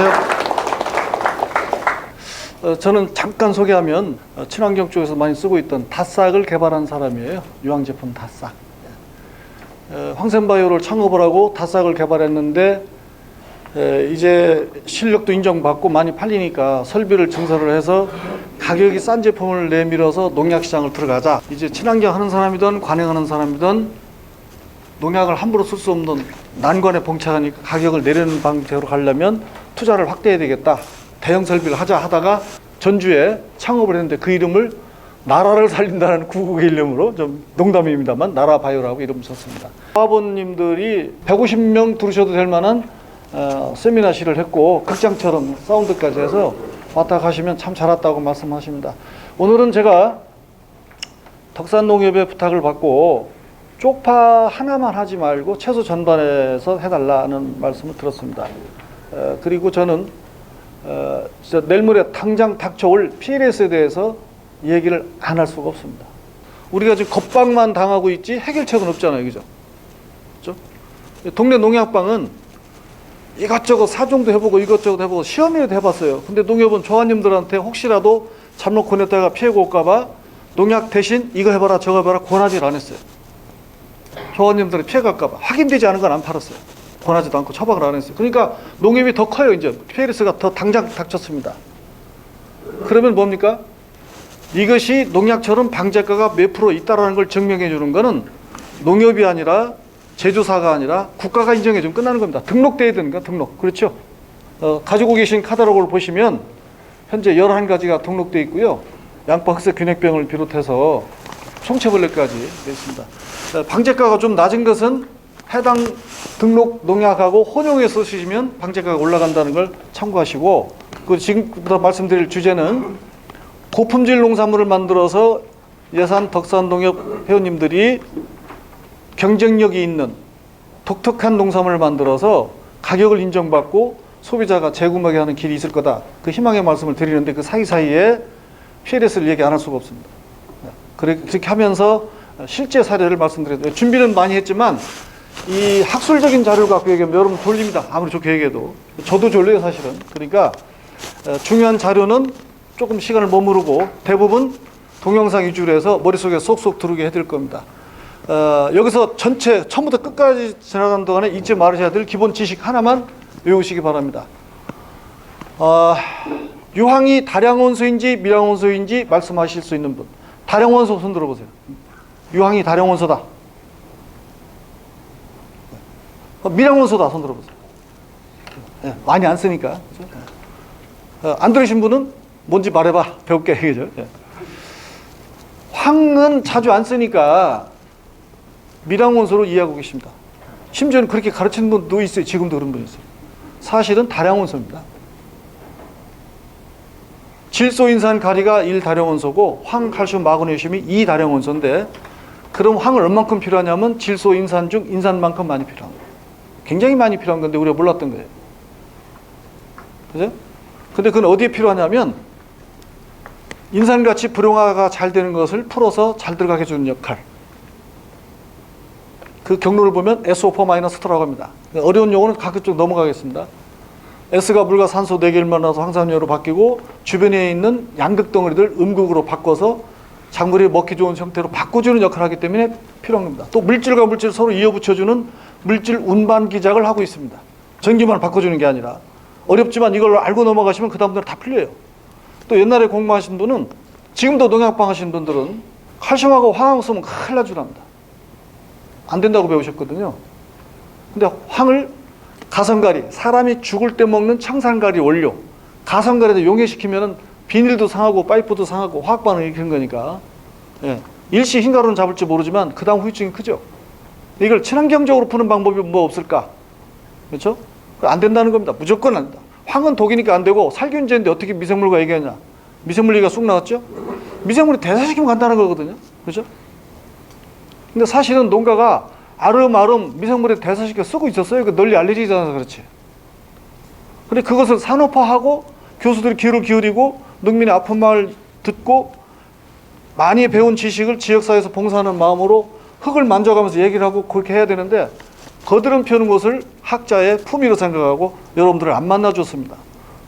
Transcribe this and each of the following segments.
안녕하세요. 저는 잠깐 소개하면 친환경 쪽에서 많이 쓰고 있던 닷삭을 개발한 사람이에요. 유황제품 닷삭. 황센바이오를 창업을 하고 닷삭을 개발했는데 이제 실력도 인정받고 많이 팔리니까 설비를 증설을 해서 가격이 싼 제품을 내밀어서 농약시장을 들어가자. 이제 친환경 하는 사람이든 관행하는 사람이든 농약을 함부로 쓸 수 없는 난관에 봉착하니까 가격을 내리는 방식으로 가려면 투자를 확대해야 되겠다. 대형 설비를 하자 하다가 전주에 창업을 했는데 그 이름을 나라를 살린다는 구국의 이름으로, 좀 농담입니다만 나라바이오라고 이름 썼습니다. 아버님들이 150명 들으셔도 될 만한 세미나실을 했고 극장처럼 사운드까지 해서 왔다 가시면 참 잘 왔다고 말씀하십니다. 오늘은 제가 덕산농협의 부탁을 받고 쪽파 하나만 하지 말고 채소 전반에서 해달라는 말씀을 들었습니다. 그리고 저는 내일 모레 당장 닥쳐올 PLS에 대해서 얘기를 안 할 수가 없습니다. 우리가 지금 겁방만 당하고 있지 해결책은 없잖아요. 그죠? 그죠? 동네 농약방은 이것저것 사종도 해보고 이것저것 해보고 시험이라도 해봤어요. 근데 농협은 조합님들한테 혹시라도 잘못 권했다가 피해고 올까봐 농약 대신 이거 해봐라 저거 해봐라 권하지를 안 했어요. 조합님들이 피해갈까봐 확인되지 않은 건 안 팔았어요. 권하지도 않고 처박을 안 했어요. 그러니까 농협이 더 커요. 이제 PLS가 더 당장 닥쳤습니다. 그러면 뭡니까? 이것이 농약처럼 방제가가 몇 프로 있다라는 걸 증명해 주는 거는 농협이 아니라 제조사가 아니라 국가가 인정해 주면 끝나는 겁니다. 등록돼야 되는가? 등록. 그렇죠? 가지고 계신 카탈로그를 보시면 현재 11가지가 등록되어 있고요. 양파 흑색 균핵병을 비롯해서 송채벌레까지 되어 있습니다. 방제가가 좀 낮은 것은 해당 등록 농약하고 혼용해서 쓰시면 방제가가 올라간다는 걸 참고하시고, 그 지금부터 말씀드릴 주제는 고품질 농산물을 만들어서 예산 덕산농협 회원님들이 경쟁력이 있는 독특한 농산물을 만들어서 가격을 인정받고 소비자가 재구매하게 하는 길이 있을 거다. 그 희망의 말씀을 드리는데 그 사이사이에 PLS를 얘기 안 할 수가 없습니다. 그렇게 하면서 실제 사례를 말씀드려요. 준비는 많이 했지만 이 학술적인 자료를 갖고 얘기하면 여러분 졸립니다. 아무리 좋게 얘기해도. 저도 졸려요 사실은. 그러니까 중요한 자료는 조금 시간을 머무르고 대부분 동영상 위주로 해서 머릿속에 쏙쏙 들어오게 해드릴 겁니다. 여기서 전체 처음부터 끝까지 지나가는 동안에 잊지 말으셔야 될 기본 지식 하나만 외우시기 바랍니다. 유황이 다량원소인지 미량원소인지 말씀하실 수 있는 분. 다량원소 손 들어보세요. 유황이 다량원소다. 미량원소다 손 들어보세요. 많이 안 쓰니까. 안 들으신 분은 뭔지 말해봐. 배울게. 그죠? 황은 자주 안 쓰니까 미량원소로 이해하고 계십니다. 심지어는 그렇게 가르치는 분도 있어요. 지금도 그런 분이 있어요. 사실은 다량원소입니다. 질소인산 가리가 1다량원소고 황, 칼슘, 마그네슘이 2다량원소인데 그럼 황을 얼만큼 필요하냐면 질소, 인산 중 인산만큼 많이 필요한 거예요. 굉장히 많이 필요한 건데 우리가 몰랐던 거예요. 그죠? 근데 그건 어디에 필요하냐면 인산같이 불용화가 잘 되는 것을 풀어서 잘 들어가게 해주는 역할. 그 경로를 보면 SO4-라고 합니다. 어려운 용어는 가끔 좀 넘어가겠습니다. S가 물과 산소 4개를 만나서 황산화로 바뀌고 주변에 있는 양극 덩어리들 음극으로 바꿔서 작물이 먹기 좋은 형태로 바꿔주는 역할을 하기 때문에 필요한 겁니다. 또 물질과 물질을 서로 이어붙여주는 물질 운반 기작을 하고 있습니다. 전기만 바꿔주는 게 아니라. 어렵지만 이걸 알고 넘어가시면 그 다음부터는 다 풀려요. 또 옛날에 공부하신 분은 지금도 농약방 하신 분들은 칼슘하고 황하고 쓰면 큰일 날 줄 압니다. 안 된다고 배우셨거든요. 근데 황을 가성가리, 사람이 죽을 때 먹는 청산가리 원료, 가성가리에다 용해시키면 비닐도 상하고 파이프도 상하고 화학 반응을 일으키는 거니까 일시 흰가루는 잡을지 모르지만 그 다음 후유증이 크죠. 이걸 친환경적으로 푸는 방법이 뭐 없을까? 그렇죠? 안 된다는 겁니다. 무조건 안 된다. 황은 독이니까 안 되고 살균제인데 어떻게 미생물과 얘기하냐. 미생물 얘기가 쑥 나왔죠? 미생물이 대사시키면 간다는 거거든요. 그렇죠? 근데 사실은 농가가 아름아름 미생물을 대사시켜 쓰고 있었어요. 그 널리 알려지지 않아서 그렇지. 근데 그것을 산업화하고 교수들이 귀를 기울이고 농민의 아픈 마음을 듣고 많이 배운 지식을 지역사회에서 봉사하는 마음으로 흙을 만져가면서 얘기를 하고 그렇게 해야 되는데 거드름 펴는 것을 학자의 품위로 생각하고 여러분들을 안 만나줬습니다.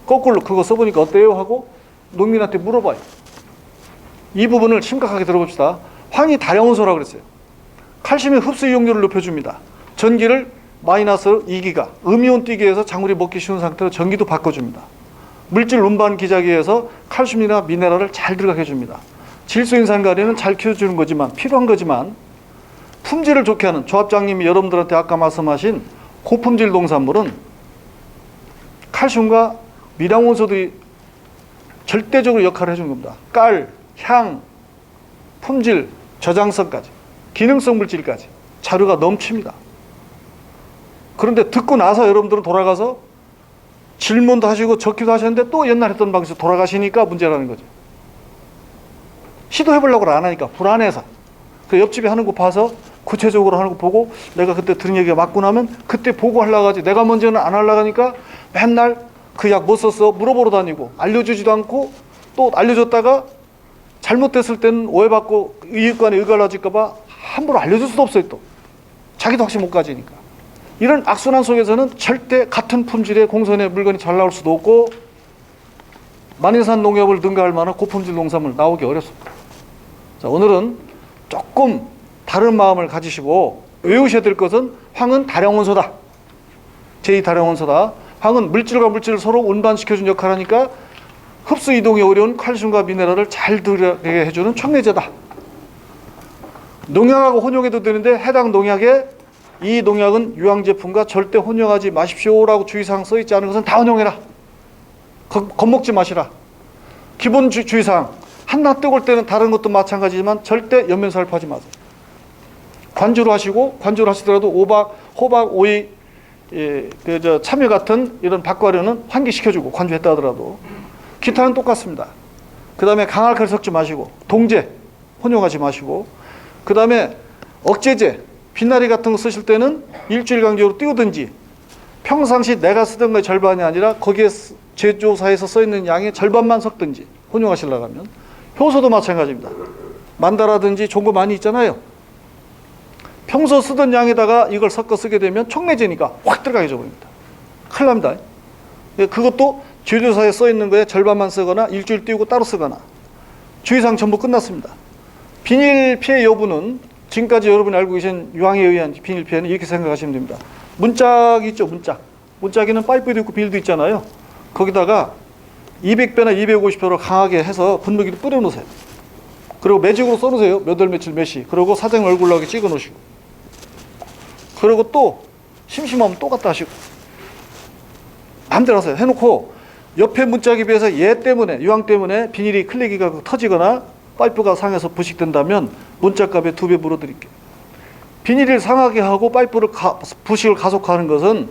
거꾸로 그거 써보니까 어때요? 하고 농민한테 물어봐요. 이 부분을 심각하게 들어봅시다. 황이 다량원소라고 그랬어요. 칼슘의 흡수 이용률을 높여줍니다. 전기를 마이너스 2기가, 음이온 뛰기 위해서 작물이 먹기 쉬운 상태로 전기도 바꿔줍니다. 물질 운반 기자기에서 칼슘이나 미네랄을 잘 들어가게 해줍니다. 질소 인산 가리는 잘 키워주는 거지만, 필요한 거지만, 품질을 좋게 하는 조합장님이 여러분들한테 아까 말씀하신 고품질 농산물은 칼슘과 미량원소들이 절대적으로 역할을 해주는 겁니다. 깔, 향, 품질, 저장성까지, 기능성 물질까지 자료가 넘칩니다. 그런데 듣고 나서 여러분들은 돌아가서 질문도 하시고 적기도 하셨는데 또 옛날 했던 방식으로 돌아가시니까 문제라는 거죠. 시도해보려고 안 하니까 불안해서. 그 옆집에 하는 거 봐서 구체적으로 하는 거 보고 내가 그때 들은 얘기가 맞고 나면 그때 보고 하려고 하지, 내가 먼저는 안 하려고 하니까 맨날 그 약 뭐 썼어? 물어보러 다니고 알려주지도 않고, 또 알려줬다가 잘못됐을 때는 오해받고 의익관에 의갈라질까 봐 함부로 알려줄 수도 없어요. 또 자기도 확실히 못 가지니까. 이런 악순환 속에서는 절대 같은 품질의 공선의 물건이 잘 나올 수도 없고, 만인산 농협을 능가할 만한 고품질 농산물 나오기 어렵습니다. 자, 오늘은 조금 다른 마음을 가지시고 외우셔야 될 것은 황은 다량원소다. 제2다량원소다. 황은 물질과 물질을 서로 운반시켜준 역할을 하니까 흡수 이동이 어려운 칼슘과 미네랄을 잘 들어가게 해주는 촉매제다. 농약하고 혼용해도 되는데 해당 농약에 이 농약은 유황제품과 절대 혼용하지 마십시오라고 주의사항 써있지 않은 것은 다 혼용해라. 겁먹지 마시라. 기본 주의사항. 한나 뜨거울 때는 다른 것도 마찬가지지만 절대 연면살포하지 마세요. 관주로 하시고, 관주로 하시더라도 호박, 오이, 참외 같은 이런 박과류는 환기시켜주고 관주했다 하더라도, 기타는 똑같습니다. 그 다음에 강알칼 섞지 마시고, 동제 혼용하지 마시고, 그 다음에 억제제, 빛나리 같은 거 쓰실 때는 일주일 간격으로 띄우든지, 평상시 내가 쓰던 거의 절반이 아니라 거기에 제조사에서 써있는 양의 절반만 섞든지 혼용하시려고 하면, 효소도 마찬가지입니다. 만다라든지 좋은 거 많이 있잖아요. 평소 쓰던 양에다가 이걸 섞어 쓰게 되면 촉매제니까 확 들어가게 줘버립니다. 큰일 납니다. 그것도 제조사에 써있는 거에 절반만 쓰거나 일주일 띄우고 따로 쓰거나. 주의사항 전부 끝났습니다. 비닐 피해 여부는 지금까지 여러분이 알고 계신 유황에 의한 비닐 피해는 이렇게 생각하시면 됩니다. 문짝 있죠, 문짝. 문짝에는 파이프도 있고 비닐도 있잖아요. 거기다가 200배나 250배로 강하게 해서 분무기를 뿌려 놓으세요. 그리고 매직으로 써 놓으세요. 몇 월 며칠 몇 시. 그리고 사장님 얼굴 나오게 찍어 놓으시고. 그리고 또 심심하면 또 갖다 하시고. 마음대로 하세요. 해놓고 옆에 문짝에 비해서 얘 때문에, 유황 때문에 비닐이 클리기가 터지거나 파이프가 상해서 부식된다면 문짝값의 2배 물어드릴게요. 비닐을 상하게 하고 파이프를 부식을 가속화하는 것은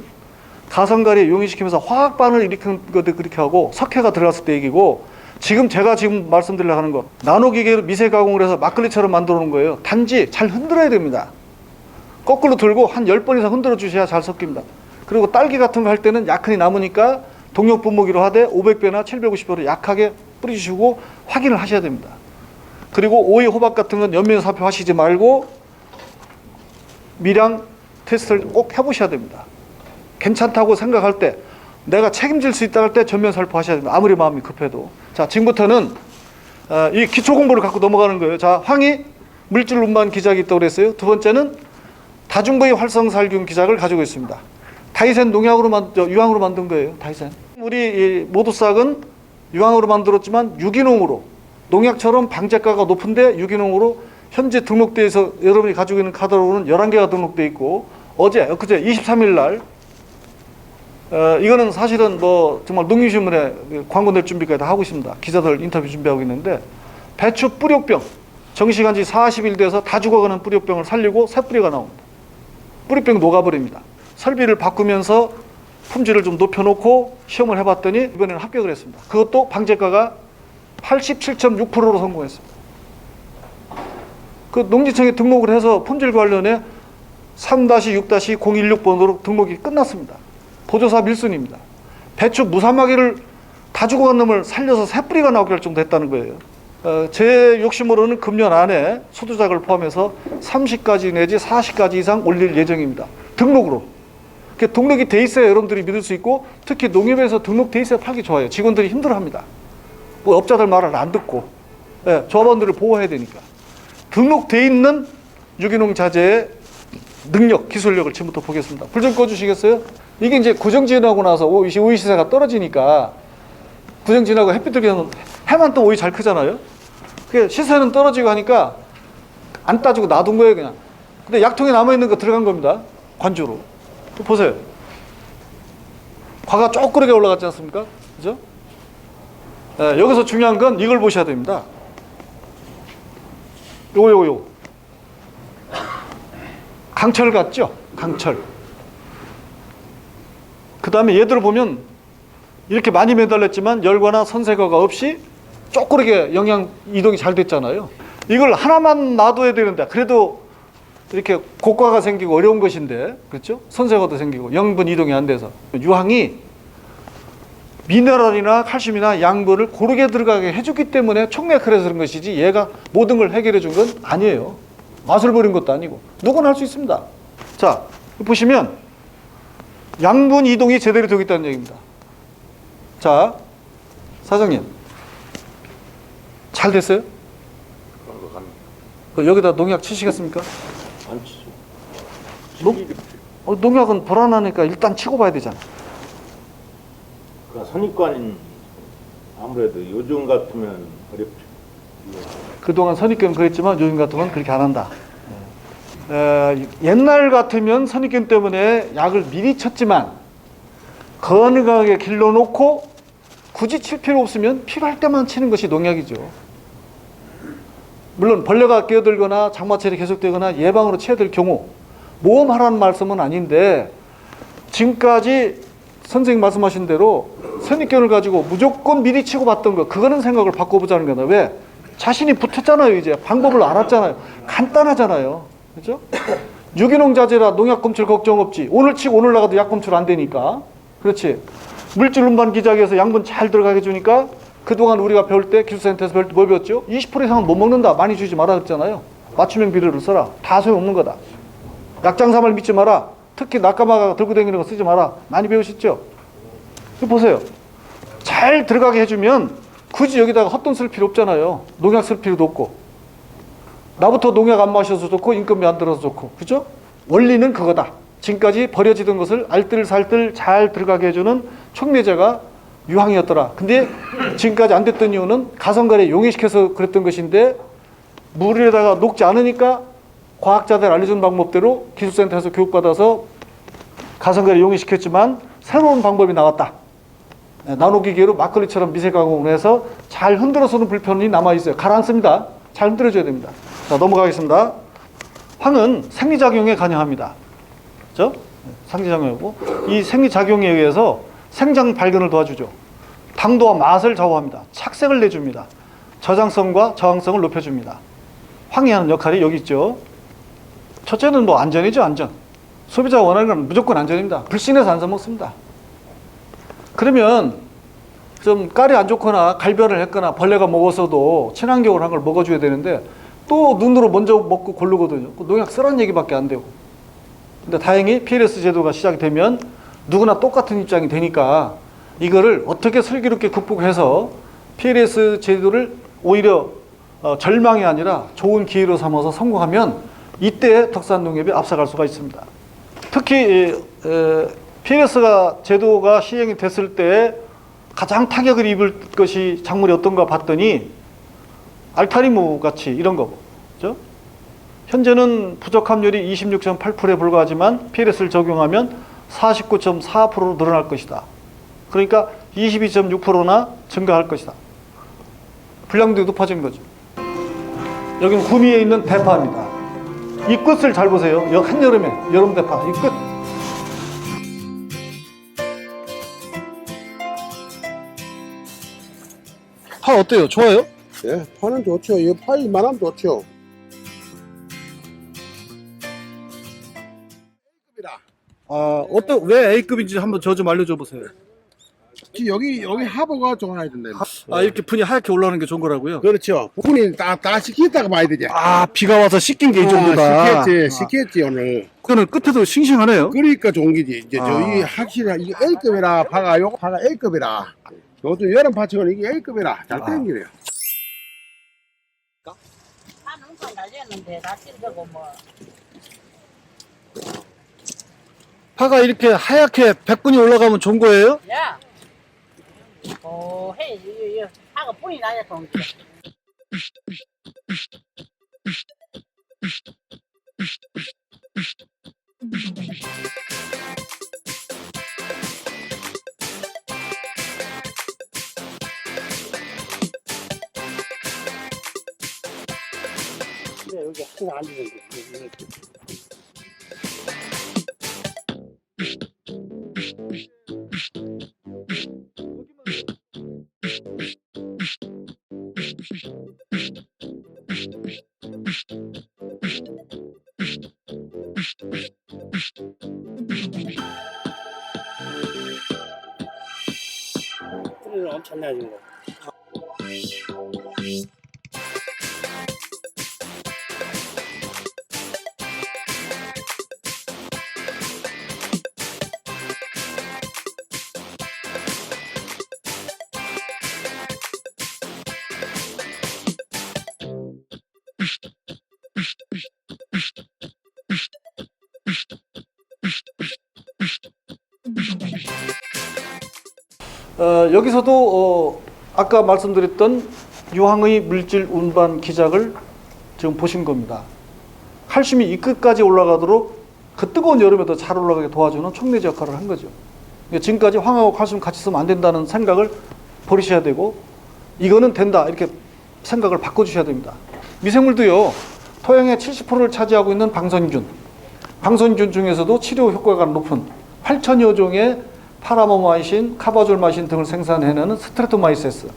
가성가리에 용이시키면서 화학 반응을 일으키는 것도 그렇게 하고 석회가 들어갔을 때 얘기고, 지금 제가 말씀드리려고 하는 거 나노기계로 미세 가공을 해서 막걸리처럼 만들어 놓은 거예요. 단지 잘 흔들어야 됩니다. 거꾸로 들고 한 10번 이상 흔들어 주셔야 잘 섞입니다. 그리고 딸기 같은 거 할 때는 약흔이 남으니까 동력 분무기로 하되 500배나 750배로 약하게 뿌리시고 확인을 하셔야 됩니다. 그리고 오이, 호박 같은 건 연면 살포하시지 말고 미량 테스트를 꼭 해보셔야 됩니다. 괜찮다고 생각할 때, 내가 책임질 수 있다 할 때 전면 살포하셔야 됩니다. 아무리 마음이 급해도. 자, 지금부터는 이 기초 공부를 갖고 넘어가는 거예요. 자, 황이 물질 운반 기작이 있다고 그랬어요. 두 번째는 다중부의 활성살균 기작을 가지고 있습니다. 다이센 유황으로 만든 거예요. 다이센. 우리 모두싹은 유황으로 만들었지만 유기농으로, 농약처럼 방제가가 높은데 유기농으로 현재 등록되어 있어 여러분이 가지고 있는 카talog은 11개가 등록되어 있고, 엊그제 23일 날 이거는 사실은 뭐 정말 농림신문에 광고 낼 준비까지 다 하고 있습니다. 기자들 인터뷰 준비하고 있는데, 배추 뿌력병, 정식한 지 40일 돼서 다 죽어가는 뿌력병을 살리고 새 뿌리가 나옵니다. 뿌리병 녹아버립니다. 설비를 바꾸면서 품질을 좀 높여놓고 시험을 해봤더니 이번에는 합격을 했습니다. 그것도 방제가가 87.6%로 성공했습니다. 그 농지청에 등록을 해서 품질 관련에 3-6-016번으로 등록이 끝났습니다. 보조사 밀순입니다. 배추 무사마귀를 다 죽어간 놈을 살려서 새 뿌리가 나오게 할 정도 했다는 거예요. 제 욕심으로는 금년 안에 수두작을 포함해서 30가지 내지 40가지 이상 올릴 예정입니다. 등록으로. 그 등록이 돼 있어야 여러분들이 믿을 수 있고, 특히 농협에서 등록돼 있어야 팔기 좋아요. 직원들이 힘들어합니다. 뭐 업자들 말을 안 듣고, 예, 조합원들을 보호해야 되니까. 등록돼 있는 유기농 자재의 능력, 기술력을 지금부터 보겠습니다. 불 좀 꺼주시겠어요? 이게 이제 구정지나고 나서 오이 시세가 떨어지니까, 구정지나고 햇빛 들면 해만 또 오이 잘 크잖아요. 그 시세는 떨어지고 하니까 안 따지고 놔둔 거예요, 그냥. 근데 약통에 남아있는 거 들어간 겁니다. 관주로. 또 보세요. 과가 쪼그르게 올라갔지 않습니까? 그죠? 네, 여기서 중요한 건 이걸 보셔야 됩니다. 요거. 강철 같죠? 강철. 그 다음에 얘들을 보면 이렇게 많이 매달렸지만 열과나 선색어가 없이 쪼그르게 영양 이동이 잘 됐잖아요. 이걸 하나만 놔둬야 되는데, 그래도 이렇게 고과가 생기고 어려운 것인데, 그렇죠? 선색어도 생기고 영분 이동이 안 돼서 유황이 미네랄이나 칼슘이나 양분을 고르게 들어가게 해주기 때문에 촉매클해서 그런 것이지, 얘가 모든 걸 해결해 준 건 아니에요. 맛을 버린 것도 아니고. 누구나 할 수 있습니다. 자, 보시면 양분 이동이 제대로 되고 있다는 얘기입니다. 자, 사장님, 잘 됐어요? 여기다 농약 치시겠습니까? 안 치죠. 농약은 불안하니까 일단 치고 봐야 되잖아. 그러니까 선입관인, 아무래도 요즘 같으면 어렵죠. 그동안 선입견 그랬지만 요즘 같으면 그렇게 안 한다. 옛날 같으면 선입견 때문에 약을 미리 쳤지만 건강하게 길러놓고 굳이 칠 필요 없으면 필요할 때만 치는 것이 농약이죠. 물론 벌레가 끼어들거나 장마철이 계속되거나 예방으로 쳐야 될 경우 모험하라는 말씀은 아닌데, 지금까지 선생님 말씀하신 대로 선입견을 가지고 무조건 미리 치고 봤던 거, 그거는 생각을 바꿔보자는 거다. 왜? 자신이 붙었잖아요. 이제 방법을 알았잖아요. 간단하잖아요. 그렇죠? 유기농 자재라 농약 검출 걱정 없지. 오늘 치고 오늘 나가도 약 검출 안 되니까. 그렇지. 물질 운반 기작에서 양분 잘 들어가게 해주니까, 그동안 우리가 배울 때, 기술센터에서 배울 때 뭐 배웠죠? 20% 이상은 못 먹는다. 많이 주지 마라 그랬잖아요. 맞춤형 비료를 써라. 다 소용없는 거다. 약장사말 믿지 마라. 특히 낙가마가 들고 다니는 거 쓰지 마라. 많이 배우셨죠? 이거 보세요. 잘 들어가게 해주면 굳이 여기다가 헛돈 쓸 필요 없잖아요. 농약 쓸 필요도 없고. 나부터 농약 안 마셔서 좋고 인건비 안 들어서 좋고. 그죠? 원리는 그거다. 지금까지 버려지던 것을 알뜰살뜰 잘 들어가게 해주는 촉매제가 유황이었더라. 근데 지금까지 안 됐던 이유는 가성갈에 용해시켜서 그랬던 것인데, 물에다가 녹지 않으니까 과학자들 알려준 방법대로 기술센터에서 교육받아서 가성갈에 용해시켰지만 새로운 방법이 나왔다. 나노기계로 막걸리처럼 미세 가공을 해서 잘 흔들어서는 불편이 남아있어요. 가라앉습니다. 잘 흔들어줘야 됩니다. 자, 넘어가겠습니다. 황은 생리작용에 관여합니다. 그렇죠? 생리작용이고, 이 생리작용에 의해서 생장 발견을 도와주죠. 당도와 맛을 좌우합니다. 착색을 내줍니다. 저장성과 저항성을 높여줍니다. 황이 하는 역할이 여기 있죠. 첫째는 뭐 안전이죠, 안전. 소비자가 원하는 건 무조건 안전입니다. 불신해서 안 사먹습니다. 그러면 좀 깔이 안 좋거나 갈변을 했거나 벌레가 먹었어도 친환경으로 한 걸 먹어줘야 되는데, 또 눈으로 먼저 먹고 고르거든요. 농약 쓰라는 얘기밖에 안 되고. 근데 다행히 PLS 제도가 시작이 되면 누구나 똑같은 입장이 되니까, 이거를 어떻게 슬기롭게 극복해서 PLS 제도를 오히려 절망이 아니라 좋은 기회로 삼아서 성공하면 이때 덕산농협이 앞서갈 수가 있습니다. 특히 PLS가 제도가 시행이 됐을 때 가장 타격을 입을 것이 작물이 어떤가 봤더니 알타리무 같이 이런 거. 그죠? 현재는 부적 함률이 26.8%에 불과하지만 PLS를 적용하면 49.4%로 늘어날 것이다. 그러니까 22.6%나 증가할 것이다. 불량도 높아진 거죠. 여기는 구미에 있는 대파입니다. 이 끝을 잘 보세요. 한여름에 여름 대파 이 끝. 파 어때요? 좋아요? 예, 파는 좋죠. 이거 팔만 하면 좋죠. 왜 A급인지 한번 저 좀 알려줘 보세요. 여기 하버가 좋아야 된다. 아, 이렇게 분이 하얗게 올라오는 게 좋은 거라고요? 그렇죠. 분이 다 식혔다가 봐야 되지. 아, 비가 와서 씻긴 게 이 정도다. 식혔지 오늘. 그거는 끝에도 싱싱하네요. 그러니까 좋은 게지. 이제 아. 저희 확실히 이게 A급이라 파가 요거 파가 A급이라. 요것도 여름 파치고는 이게 A급이라 잘 되는 게래요. 한 운동 달렸는데 다 찔르고 뭐. 파가 이렇게 하얗게 백분이 올라가면 좋은 거예요? 야. 해. 이거 하가 뿌리 나야 좋은 게. 근데 여기 하나 안 되는데. 뿌리는 엄청 나진 거. 여기서도 아까 말씀드렸던 유황의 물질 운반 기작을 지금 보신 겁니다. 칼슘이 이 끝까지 올라가도록 그 뜨거운 여름에도 잘 올라가게 도와주는 촉매제 역할을 한 거죠. 그러니까 지금까지 황하고 칼슘 같이 쓰면 안 된다는 생각을 버리셔야 되고, 이거는 된다 이렇게 생각을 바꿔주셔야 됩니다. 미생물도요, 토양의 70%를 차지하고 있는 방선균 중에서도 치료 효과가 높은 8천여 종의 파라모마이신, 카바졸마신 등을 생산해내는 스트레토마이세스,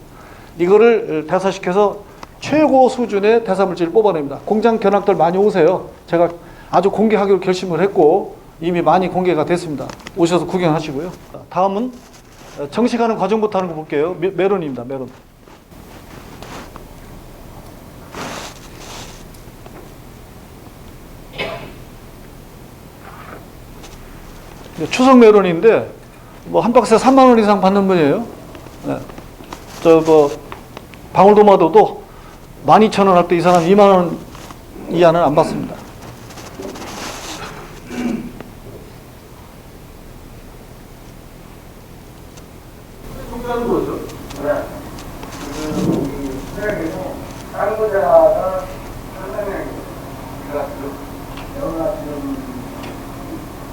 이거를 대사시켜서 최고 수준의 대사물질을 뽑아냅니다. 공장 견학들 많이 오세요. 제가 아주 공개하기로 결심을 했고 이미 많이 공개가 됐습니다. 오셔서 구경하시고요. 다음은 정식하는 과정부터 하는 거 볼게요. 메론입니다. 메론. 추석 메론인데 뭐 한 박스에 3만 원 이상 받는 분이에요. 네. 방울토마토도 12,000원 할 때 이 사람 2만 원 이하는 안 받습니다. 통장은 뭐죠? 네. 다른 거자가 상당히 영화 지금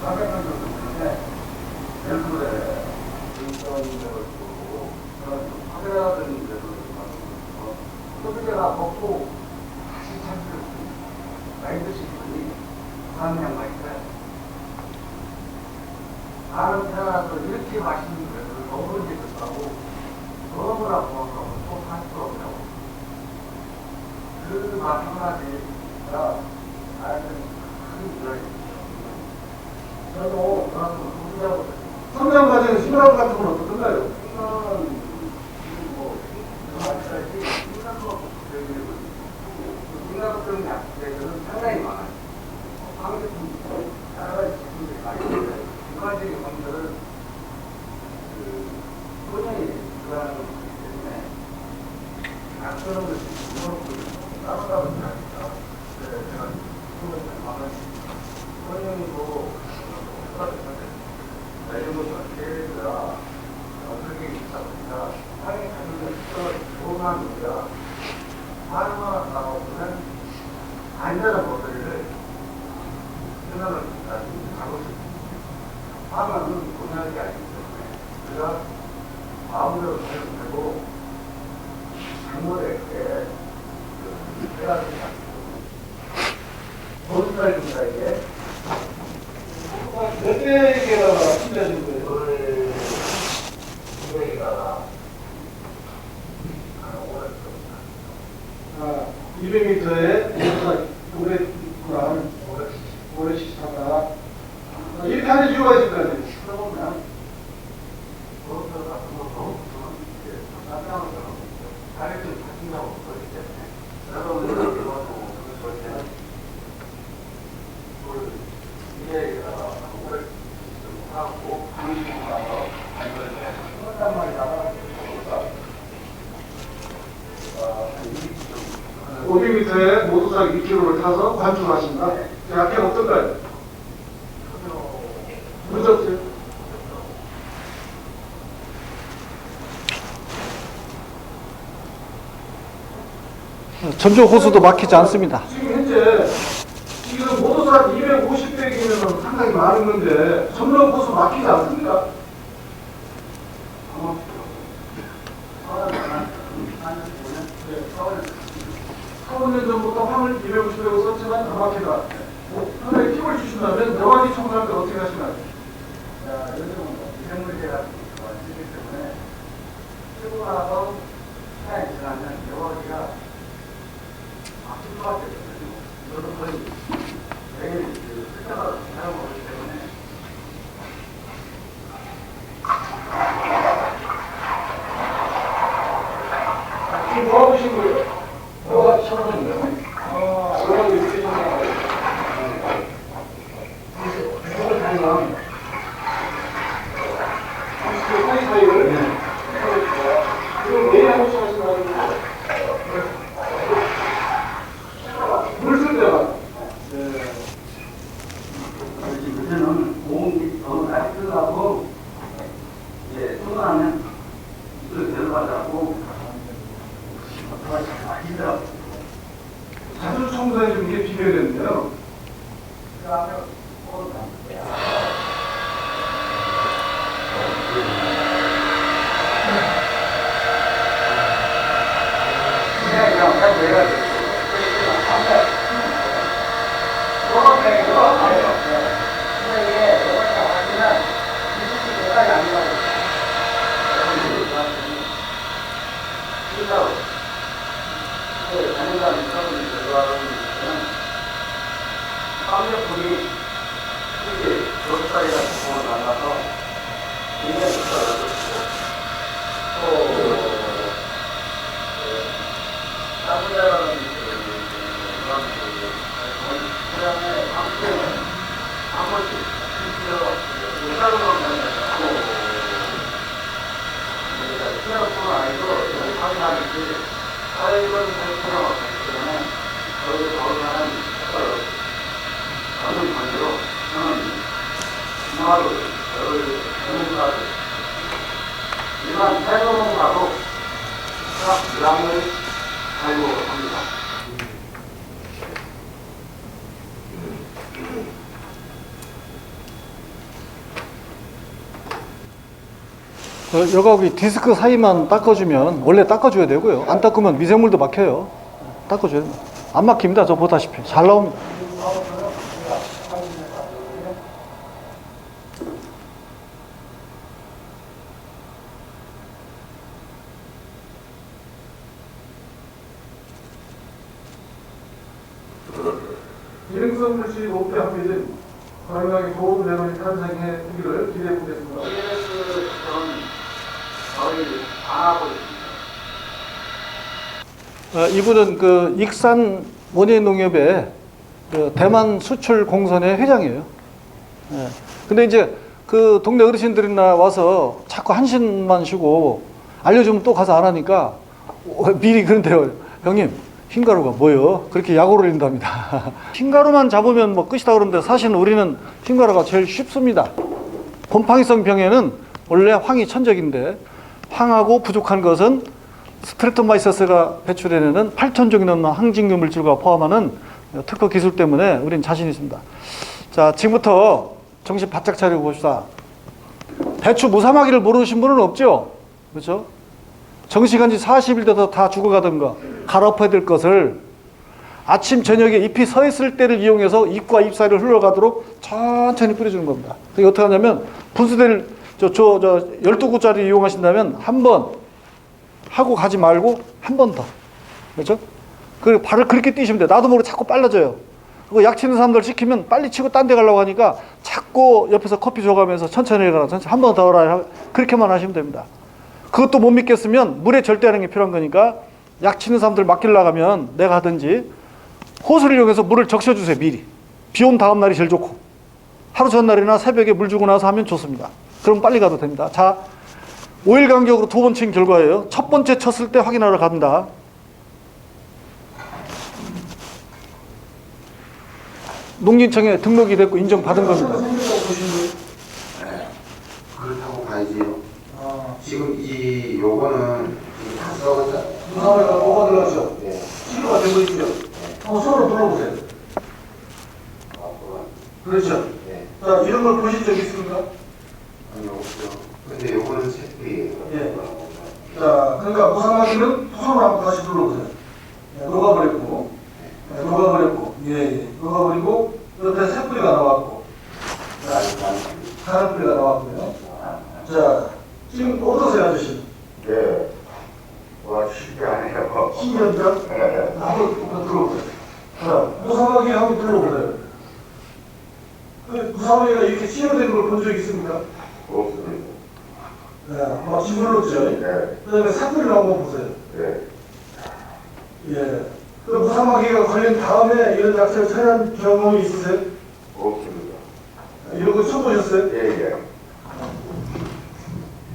400명 정도 되는데 연구에 인천대로 화려하던 데로 소비자가 먹고 다시 참기를 많이 드시는 분이 사는 양반인데 다른 태어나서 이렇게 맛있는 거를 먹은 게 좋다고 너무나 고맙다고 또할 수 없냐고 그 말 한마디가 나에게 큰 위로였어요. 저도 그런 소비자고 성장 과정에 심리학 같은 건 어떻던가요? 심리학은 뭐 심리학적인 약들은 상당히 많아요. 황제품 여러 가지 제품들이 많이 있는데 일반적인 검들은 소장이 들어가는 것이기 때문에 약들은 것이 따로따로 들어가니까 제가 그것을 막은 소장이고 이런 것을 어떻게 해야 어떻게 있다 보니까 상해 가격을 좋은 합니다. 하루만 나오면 안전한 모델을 생각을 하고 있습니다. 하루는 공연하지 않기 때문에 우리가 마음대로 사용되고 장모에게 해야 되지 않고 보수사님들에게 몇 대에다가 심려진 거예요? 아, 200m에 오래 있구나. 오래 시작하다. 이렇게 하는 이유가 있을 거 아니에요? 그러면 그것보다 더 나타나는 하고 방식으로 가서 한단 말이다가 500m에 모터사이클 2km를 타서 관중하신다. 약간 어떨까요? 무섭죠? 전주 호수도 막히지 않습니다. 지금 현재 지금 모터사이클 250대기면 상당히 많은 건데 전남 호수 막히지 않습니까? 사 4년 전부터 화물 250대고 썼지만 더 막히다. 상당히 팁을 주신다면 몇 가지 청소할 때 어떻게 하시나요? 요즘은 미생물제가 많기 때문에 쓰고 나서 시간이 지나면 여기가 막힐 수밖에 없거든요. 저도 거의 매일 쓸데마다 사용 거기 때문에 지금 뭐 하고 계신 거예요? 뭐가 쳐다보는 거예요? 뭐가 이렇게 계신 거예요? 이걸 다니면 사이사이를 지금 매일 한 번씩 하신다는 거예요? 물쓸 때가 요새는 공기 너무 많이 쓰려고 이제 수거하면 이걸 내려가자고 많이 힘들어. 자주 청소해 주는 게 비결인데요. 그다음에 그냥 잘 내가 일반 태동하고 드럼을 달고 합니다. 여기 디스크 사이만 닦아주면, 원래 닦아줘야 되고요. 안 닦으면 미생물도 막혀요. 닦아줘야 돼요. 안 막힙니다. 저 보다시피 잘 나옵니다. 기능성 물질 높게 합의된 건강에 좋은 내용이 탄생해 주기를 기대해 보겠습니다. 이분은 그 익산 원예농협의 그 대만 수출 공선의 회장이에요. 예. 근데 이제 그 동네 어르신들이나 와서 자꾸 한숨만 쉬고 알려주면 또 가서 안 하니까 미리 그런데요. 형님, 흰가루가 뭐요? 그렇게 약오를 린답니다. 흰가루만 잡으면 뭐 끝이다 그러는데 사실은 우리는 흰가루가 제일 쉽습니다. 곰팡이성 병에는 원래 황이 천적인데 황하고 부족한 것은 스트레토마이서스가 배출해내는 8,000종이 넘는 항진균 물질과 포함하는 특허 기술 때문에 우리는 자신 있습니다. 자, 지금부터 정신 바짝 차리고 봅시다. 배추 무사마귀를 모르신 분은 없죠? 그렇죠? 정시간지 40일 돼서 다 죽어가던 거, 갈아엎어야 될 것을 아침, 저녁에 잎이 서 있을 때를 이용해서 잎과 잎 사이를 흘러가도록 천천히 뿌려주는 겁니다. 그게 어떻게 하냐면, 분수대를 12구짜리 이용하신다면 한 번 하고 가지 말고 한 번 더. 그렇죠? 그리고 발을 그렇게 뛰시면 돼요. 나도 모르게 자꾸 빨라져요. 그거 약 치는 사람들 시키면 빨리 치고 딴 데 가려고 하니까 자꾸 옆에서 커피 줘가면서 천천히 해라, 천천히 한 번 더 하라. 그렇게만 하시면 됩니다. 그것도 못 믿겠으면 물에 절대하는 게 필요한 거니까 약 치는 사람들 맡기려고 하면 내가 하든지 호수를 이용해서 물을 적셔주세요. 미리. 비 온 다음 날이 제일 좋고. 하루 전날이나 새벽에 물 주고 나서 하면 좋습니다. 그럼 빨리 가도 됩니다. 자, 5일 간격으로 2번 친 결과예요. 첫 번째 쳤을 때 확인하러 갑니다. 농진청에 등록이 됐고 인정받은 겁니다. 그렇다고 봐야지요. 지금 이 요거는 이게 다 썩었다. 무사회가 뭐가 들어가죠? 네. 치료가 되고 있죠? 한번 손으로 불러보세요. 그렇죠? 네. 자, 이런 걸 보신 적 있습니까? 아니 없죠. 근데 요거는 새끼예요. 예. 자, 그러니까 무사마귀는 손으로 한번 다시 눌러보세요. 예, 녹아버렸고, 예, 녹아버렸고, 예, 예, 녹아버리고, 옆에 새뿌리가 나왔고, 다른 뿌리가 나왔고요. 자, 지금 어떠세요, 아저씨? 네. 와 신기하네요. 신기하죠? 네. 한번 들어보세요. 자, 무사마귀 한번 들어보세요. 무사마귀가 이렇게 치료되는 걸 본 적 있습니까? 없습니다. 네, 막 짓눌렀죠? 네. 그 다음에 새뿌리를 한번 보세요. 네. 예. 그 무사마귀가 걸린 다음에 이런 약체를 처리한 경험이 있으세요? 없습니다. 이런 거 처음 보셨어요? 예.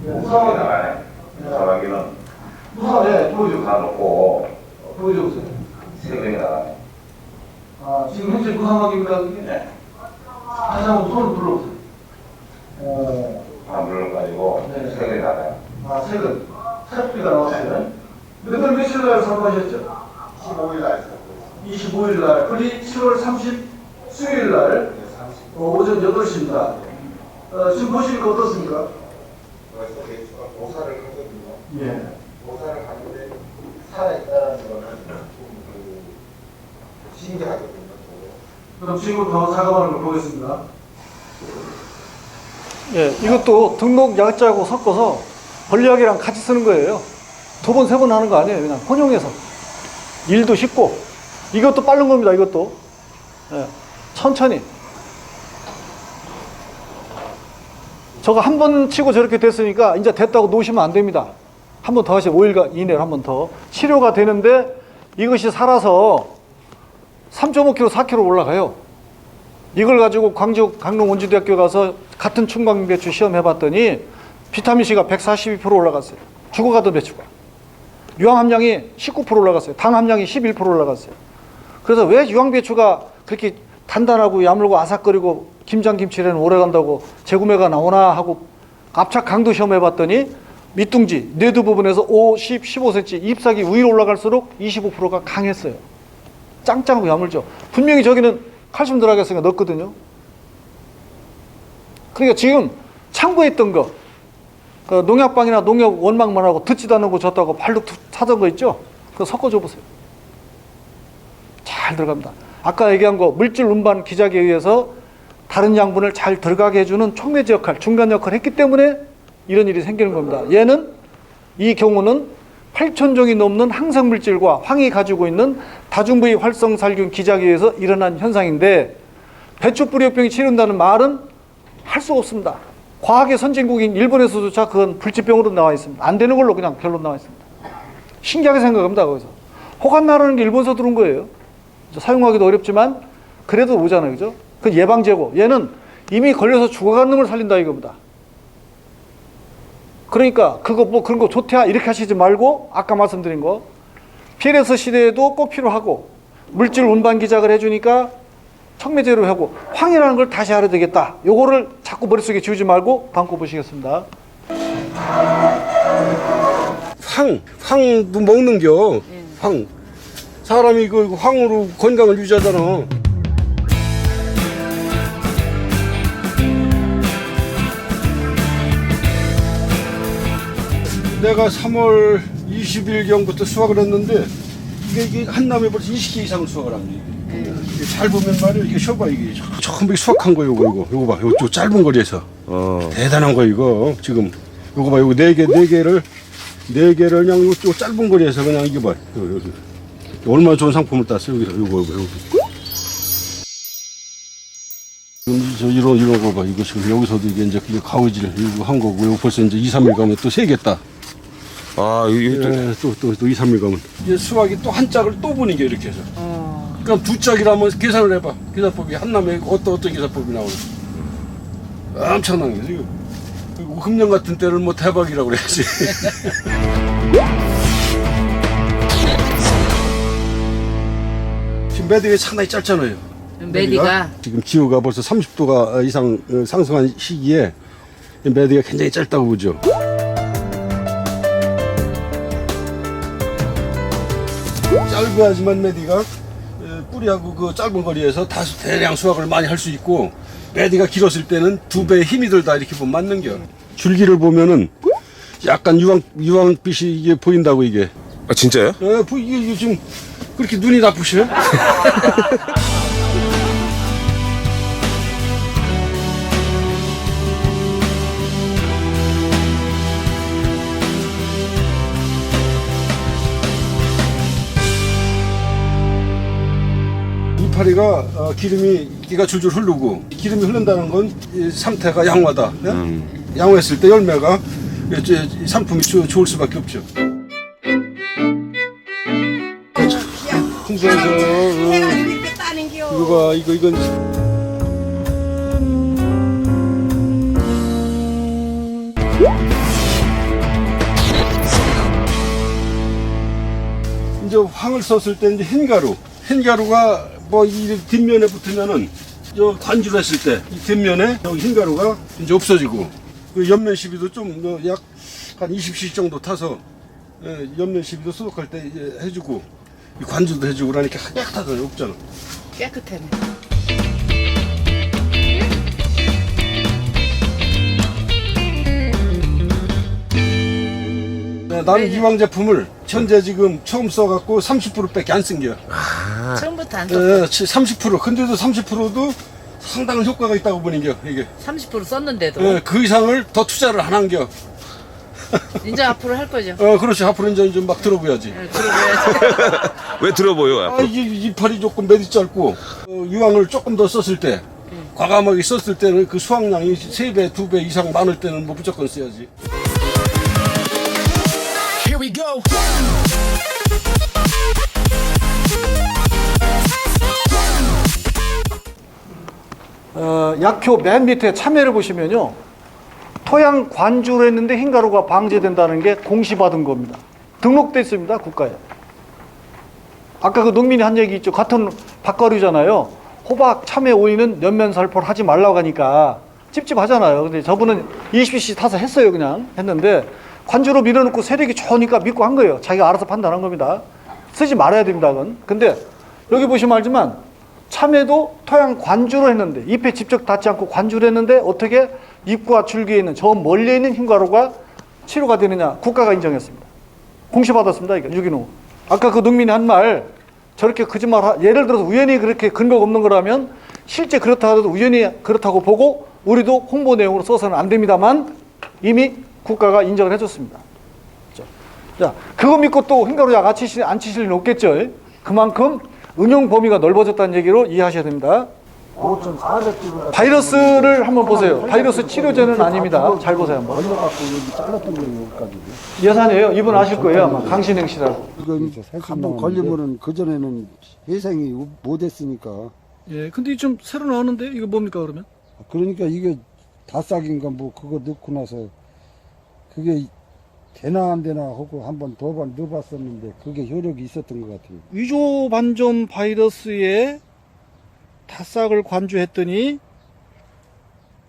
무사마귀. 나가네. 사마귀는 예, 보여줘. 다 놓고 보여줘보세요. 세금이 나가네. 아, 지금 현재 무사마귀입니다, 그게? 네. 다시 한번 손을 불러보세요. 다 물러가지고 네. 세금이 나가요. 아, 최근. 새뿌리가 나왔어요. 몇 달 며칠 날 선고하셨죠? 15일 날 샀어요. 25일 날. 그리 7월 30 수요일 날. 오전 8시입니다. 지금 보시니까 어떻습니까? 그래서 제가 모사를 하거든요. 예. 모사를 하는데 살아있다는 거는 신기하거든요. 그럼 지금부터 작업하는 걸 보겠습니다. 예, 이것도 등록 약자하고 섞어서 권리약이랑 같이 쓰는 거예요. 2번, 3번 하는 거 아니에요. 그냥 혼용해서. 일도 쉽고. 이것도 빠른 겁니다, 이것도. 예, 천천히. 저거 한 번 치고 저렇게 됐으니까 이제 됐다고 놓으시면 안 됩니다. 한 번 더 하시죠. 5일 이내로 한 번 더. 치료가 되는데 이것이 살아서 3.5kg, 4kg 올라가요. 이걸 가지고 광주 강릉원주대학교 가서 같은 충광배추 시험해봤더니 비타민C가 142% 올라갔어요. 죽어가던 배추가. 유황 함량이 19% 올라갔어요. 당 함량이 11% 올라갔어요. 그래서 왜 유황배추가 그렇게 단단하고 야물고 아삭거리고 김장김치에는 오래간다고 재구매가 나오나 하고 압착 강도 시험해봤더니 밑둥지, 뇌두 부분에서 5, 10, 15cm 잎사귀 위로 올라갈수록 25%가 강했어요. 짱짱하고 야물죠. 분명히 저기는 칼슘 들어가겠으니까 넣었거든요. 그러니까 지금 창고에 있던 거, 그 농약방이나 농약 원망만 하고 듣지도 않는 거 줬다고 발로 차던 거 있죠? 그거 섞어줘 보세요. 잘 들어갑니다. 아까 얘기한 거 물질 운반 기작에 의해서 다른 양분을 잘 들어가게 해주는 촉매제 역할, 중간 역할을 했기 때문에 이런 일이 생기는 겁니다. 얘는 이 경우는 8,000종이 넘는 항생물질과 황이 가지고 있는 다중부위 활성살균 기작에 의해서 일어난 현상인데 배추 뿌리역병이 치른다는 말은 할 수가 없습니다. 과학의 선진국인 일본에서조차 그건 불치병으로 나와 있습니다. 안 되는 걸로 그냥 결론 나와 있습니다. 신기하게 생각합니다. 거기서 호간나라는 게 일본에서 들어온 거예요. 사용하기도 어렵지만 그래도 오잖아요. 그죠? 그 예방제고 얘는 이미 걸려서 죽어간 놈을 살린다 이겁니다. 그러니까 그거 뭐 그런 거 좋대 이렇게 하시지 말고 아까 말씀드린 거 PLS 시대에도 꼭 필요하고 물질 운반 기작을 해주니까 척매제로 하고 황이라는 걸 다시 알아야 되겠다. 요거를 자꾸 머릿속에 지우지 말고 담고 보시겠습니다. 황도 먹는겨. 황. 사람이 이거 황으로 건강을 유지하잖아. 내가 3월 20일경부터 수확을 했는데 이게 한 남에 벌써 20개 이상을 수확을 합니다. 이게 잘 보면 말이야 이게 쇼봐 이게 처음 수확한 거 이거 봐 요 짧은 거리에서 대단한 거 이거 지금 요거 봐 요거 네 개를 그냥 요 짧은 거리에서 그냥 이게 봐 여기 얼마나 좋은 상품을 땄어요 여기서 요거 이런 거 봐 이거 지금 여기서도 이게 이제 가위질 이거 한 거고 이거 벌써 이제 2, 3일 가면 또 3개 따. 아, 이게 또 2, 3일 가면 이제 수확이 또 한 짝을 또 보는 게 이렇게 해서 그럼 두 짝이라면 계산을 해봐 계산법이 한남에 어떤 계산법이 나오나 엄청난 게 지금. 금년 같은 때는 뭐 대박이라고 그래야지. 지금 매디가 상당히 짧잖아요. 메디가 지금 기후가 벌써 30도가 이상 상승한 시기에 매디가 굉장히 짧다고 보죠. 짧아야지만 매디가 뿌리하고 그 짧은 거리에서 다소 대량 수확을 많이 할 수 있고, 매디가 길었을 때는 2배의 힘이 들다 이렇게 보면 맞는겨. 줄기를 보면은 약간 유황빛이 이게 보인다고 이게. 아 진짜요? 이게 지금 그렇게 눈이 나쁘셔? 이파리가 기가 줄줄 흐르고, 기름이 흐른다는 건 이 상태가 양호하다. 예? 양호했을 때 열매가 이제 상품이 좋을 수밖에 없죠. 풍선에서 이거 봐, 이건 이제 황을 썼을 때 이제 흰가루가 뭐 이 뒷면에 붙으면은 저 관주를 했을 때 이 뒷면에 여기 흰가루가 이제 없어지고, 그 옆면 시비도 좀 약 한 20cc 정도 타서 옆면 시비도 소독할 때 이제 해주고, 이 관주도 해주고 그러니까 깨끗하잖아요. 없잖아. 깨끗하네. 나는 이왕 제품을 현재 지금 처음 써갖고 30%밖에 안 쓴겨. 처음부터 안 썼어. 30%. 근데도 30%도 상당한 효과가 있다고 보는겨 이게. 30% 썼는데도. 그 이상을 더 투자를 안 한겨. 이제 앞으로 할 거죠. 그렇지. 앞으로 이제 좀 막 들어보야지. 들어봐야지. 왜 들어보여? 이파리 조금 매디 짧고, 유황을 조금 더 썼을 때, 과감하게 썼을 때는 그 수확량이 3배, 2배 이상 많을 때는 뭐 무조건 써야지. Here we go. 약효 맨 밑에 참외를 보시면요, 토양 관주를 했는데 흰가루가 방제된다는 게 공시받은 겁니다. 등록돼 있습니다, 국가에. 아까 그 농민이 한 얘기 있죠. 같은 밭가루잖아요. 호박, 참외, 오이는 연면 살포를 하지 말라고 하니까 찝찝하잖아요. 근데 저분은 20cc 타서 했어요. 그냥 했는데 관주로 밀어놓고 세력이 좋으니까 믿고 한 거예요. 자기가 알아서 판단한 겁니다. 쓰지 말아야 됩니다, 그건. 근데 여기 보시면 알지만 참외도 토양 관주로 했는데, 잎에 직접 닿지 않고 관주로 했는데 어떻게 잎과 줄기에 있는 저 멀리 있는 흰가루가 치료가 되느냐? 국가가 인정했습니다. 공시받았습니다. 이거 유기농. 아까 그 농민이 한 말, 저렇게 거짓말, 예를 들어서 우연히 그렇게 근거가 없는 거라면 실제 그렇다 하더라도 우연히 그렇다고 보고 우리도 홍보 내용으로 써서는 안 됩니다만 이미 국가가 인정을 해줬습니다. 자, 그거 믿고 또 흰가루 약 안 치실 일은 없겠죠. 그만큼 응용 범위가 넓어졌다는 얘기로 이해하셔야 됩니다. 5,400kg. 바이러스를 한번 보세요. 바이러스 치료제는 아닙니다. 잘 보세요 한번. 걸려갖고 여기 잘랐던 거예요, 여기까지. 예산이에요. 이분 아실 거예요. 아마 강신행 씨라고. 이건 한번 걸리면은 그전에는 회생이 못했으니까. 예, 근데 좀 새로 나오는데 이거 뭡니까 그러면? 그러니까 이게 다싹인가 뭐 그거 넣고 나서 그게 되나 안 되나 하고 한번 더 넣어봤었는데 그게 효력이 있었던 것 같아요. 위조 반점 바이러스에 다싹을 관주했더니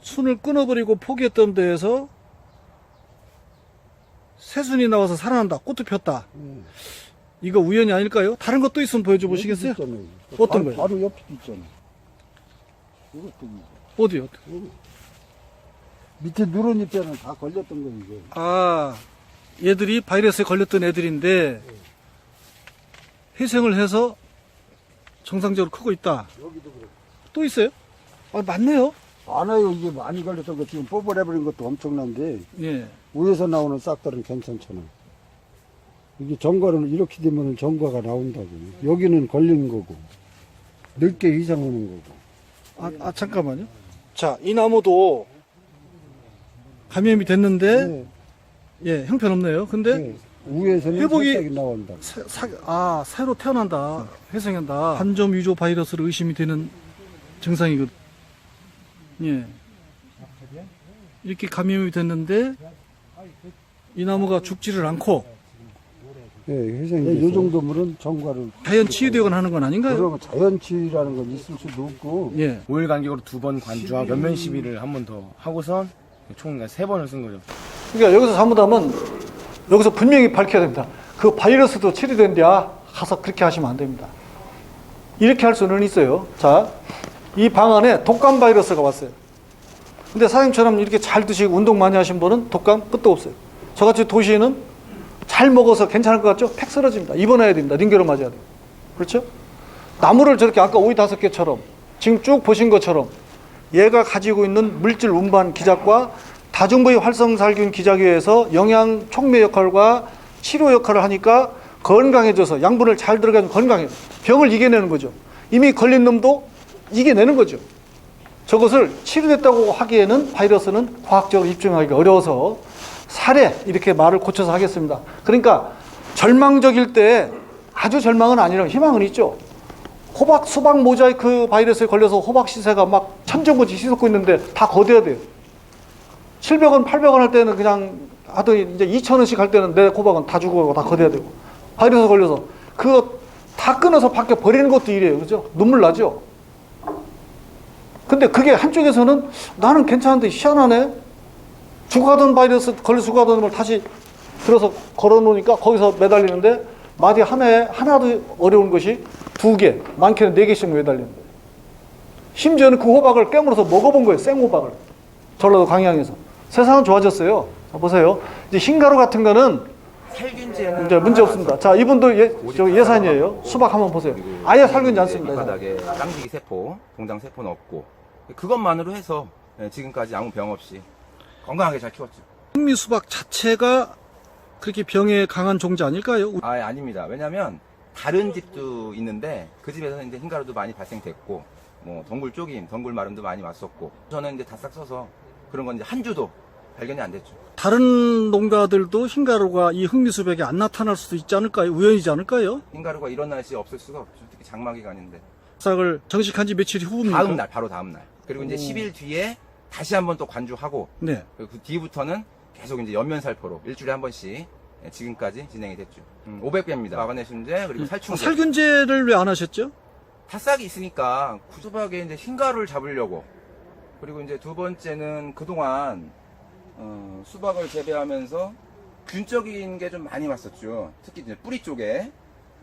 순을 끊어버리고 포기했던 데에서 새순이 나와서 살아난다. 꽃도 폈다. 이거 우연이 아닐까요? 다른 것도 있으면 보여줘 보시겠어요? 어떤 거요? 바로 옆에 있잖아. 이것도 어디요? 밑에 누런 잎에는 다 걸렸던 거 이게. 아, 얘들이 바이러스에 걸렸던 애들인데 회생을 해서 정상적으로 크고 있다. 여기도 그렇고. 또 있어요? 아, 맞네요. 많아요. 이게 많이 걸렸던 거 지금 뽑아내버린 것도 엄청난데 예. 위에서 나오는 싹들은 괜찮잖아. 이게 정과는 이렇게 되면 정과가 나온다고. 여기는 걸린 거고 넓게 이상 오는 거고. 잠깐만요. 자, 이 나무도 감염이 됐는데 네. 예, 형편없네요. 근데 네. 위에서는 회복이- 살짝이 나온다. 새로 태어난다. 회생한다. 반점 위조 바이러스로 의심이 되는 증상이거든요. 예. 이렇게 감염이 됐는데 이 나무가 죽지를 않고 예, 회생이 이 정도면은 정과를 자연 치유되거나 하는 건 아닌가요? 그러면 자연치유라는 건 있을 수도 없고 예. 5일 간격으로 2번 관주하고 연면 시비를 한 번 더 하고선 총 3번을 쓴 거죠. 그러니까 여기서 잘못하면 여기서 분명히 밝혀야 됩니다. 그 바이러스도 치료된대야 가서 그렇게 하시면 안 됩니다. 이렇게 할 수는 있어요. 자, 이 방 안에 독감 바이러스가 왔어요. 근데 사장님처럼 이렇게 잘 드시고 운동 많이 하신 분은 독감 끝도 없어요. 저같이 도시에는 잘 먹어서 괜찮을 것 같죠? 팩 쓰러집니다. 입원해야 됩니다. 링게로 맞아야 돼요. 그렇죠? 나무를 저렇게 아까 오이 5개처럼 지금 쭉 보신 것처럼 얘가 가지고 있는 물질 운반 기작과 다중부위 활성살균 기작에 의해서 영양 촉매 역할과 치료 역할을 하니까 건강해져서 양분을 잘 들어가면 건강해요. 병을 이겨내는 거죠. 이미 걸린 놈도 이겨내는 거죠. 저것을 치료됐다고 하기에는 바이러스는 과학적으로 입증하기가 어려워서 사례 이렇게 말을 고쳐서 하겠습니다. 그러니까 절망적일 때 아주 절망은 아니라 희망은 있죠. 호박, 수박 모자이크 바이러스에 걸려서 호박 시세가 막 천정부지 휘솟고 있는데 다 거둬야 돼요. 700원, 800원 할 때는 그냥 하더니 이제 2,000원씩 할 때는 내 호박은 다 죽어가고 다 거둬야 되고 바이러스 걸려서 그거 다 끊어서 밖에 버리는 것도 일이에요. 그죠? 눈물 나죠? 근데 그게 한쪽에서는 나는 괜찮은데 희한하네. 죽어가던 바이러스 걸려 죽어가던 걸 다시 들어서 걸어놓으니까 거기서 매달리는데 마디 하나에 하나도 어려운 것이 2개, 많게는 4개씩 매달리는 거예요. 심지어는 그 호박을 깨물어서 먹어본 거예요. 생호박을. 전라도 광양에서. 세상은 좋아졌어요. 자, 보세요. 이제 흰가루 같은 거는 살균제는 이제 문제 없습니다. 자, 이분도 예산이에요. 수박 한번 보세요. 아예 살균제 안 씁니다. 바닥에 깡지기 세포, 동장 세포는 없고 그것만으로 해서 지금까지 아무 병 없이 건강하게 잘 키웠죠. 흑미 수박 자체가 그렇게 병에 강한 종자 아닐까요? 아닙니다. 왜냐하면 다른 집도 있는데 그 집에서는 이제 흰가루도 많이 발생됐고 뭐 덩굴 쪼김, 덩굴 마름도 많이 왔었고 저는 이제 다 싹 써서 그런 건 이제 한 주도 발견이 안 됐죠. 다른 농가들도 흰가루가 이 흑미 수백에 안 나타날 수도 있지 않을까요? 우연이지 않을까요? 흰가루가 이런 날씨에 없을 수가 없죠. 특히 장마 기간인데. 싹을 정식한 지 며칠 후입니까? 다음 날, 바로 다음 날. 그리고 이제 10일 뒤에 다시 한번 또 관주하고 네. 그리고 그 뒤부터는 계속 이제 연면살포로 일주일에 한 번씩 지금까지 진행이 됐죠. 500배입니다. 마그네슘제 그리고 살충제. 살균제를 왜 안 하셨죠? 탓싹이 있으니까 수박에 이제 흰가루를 잡으려고. 그리고 이제 두 번째는 그동안 수박을 재배하면서 균적인 게 좀 많이 왔었죠. 특히 이제 뿌리 쪽에.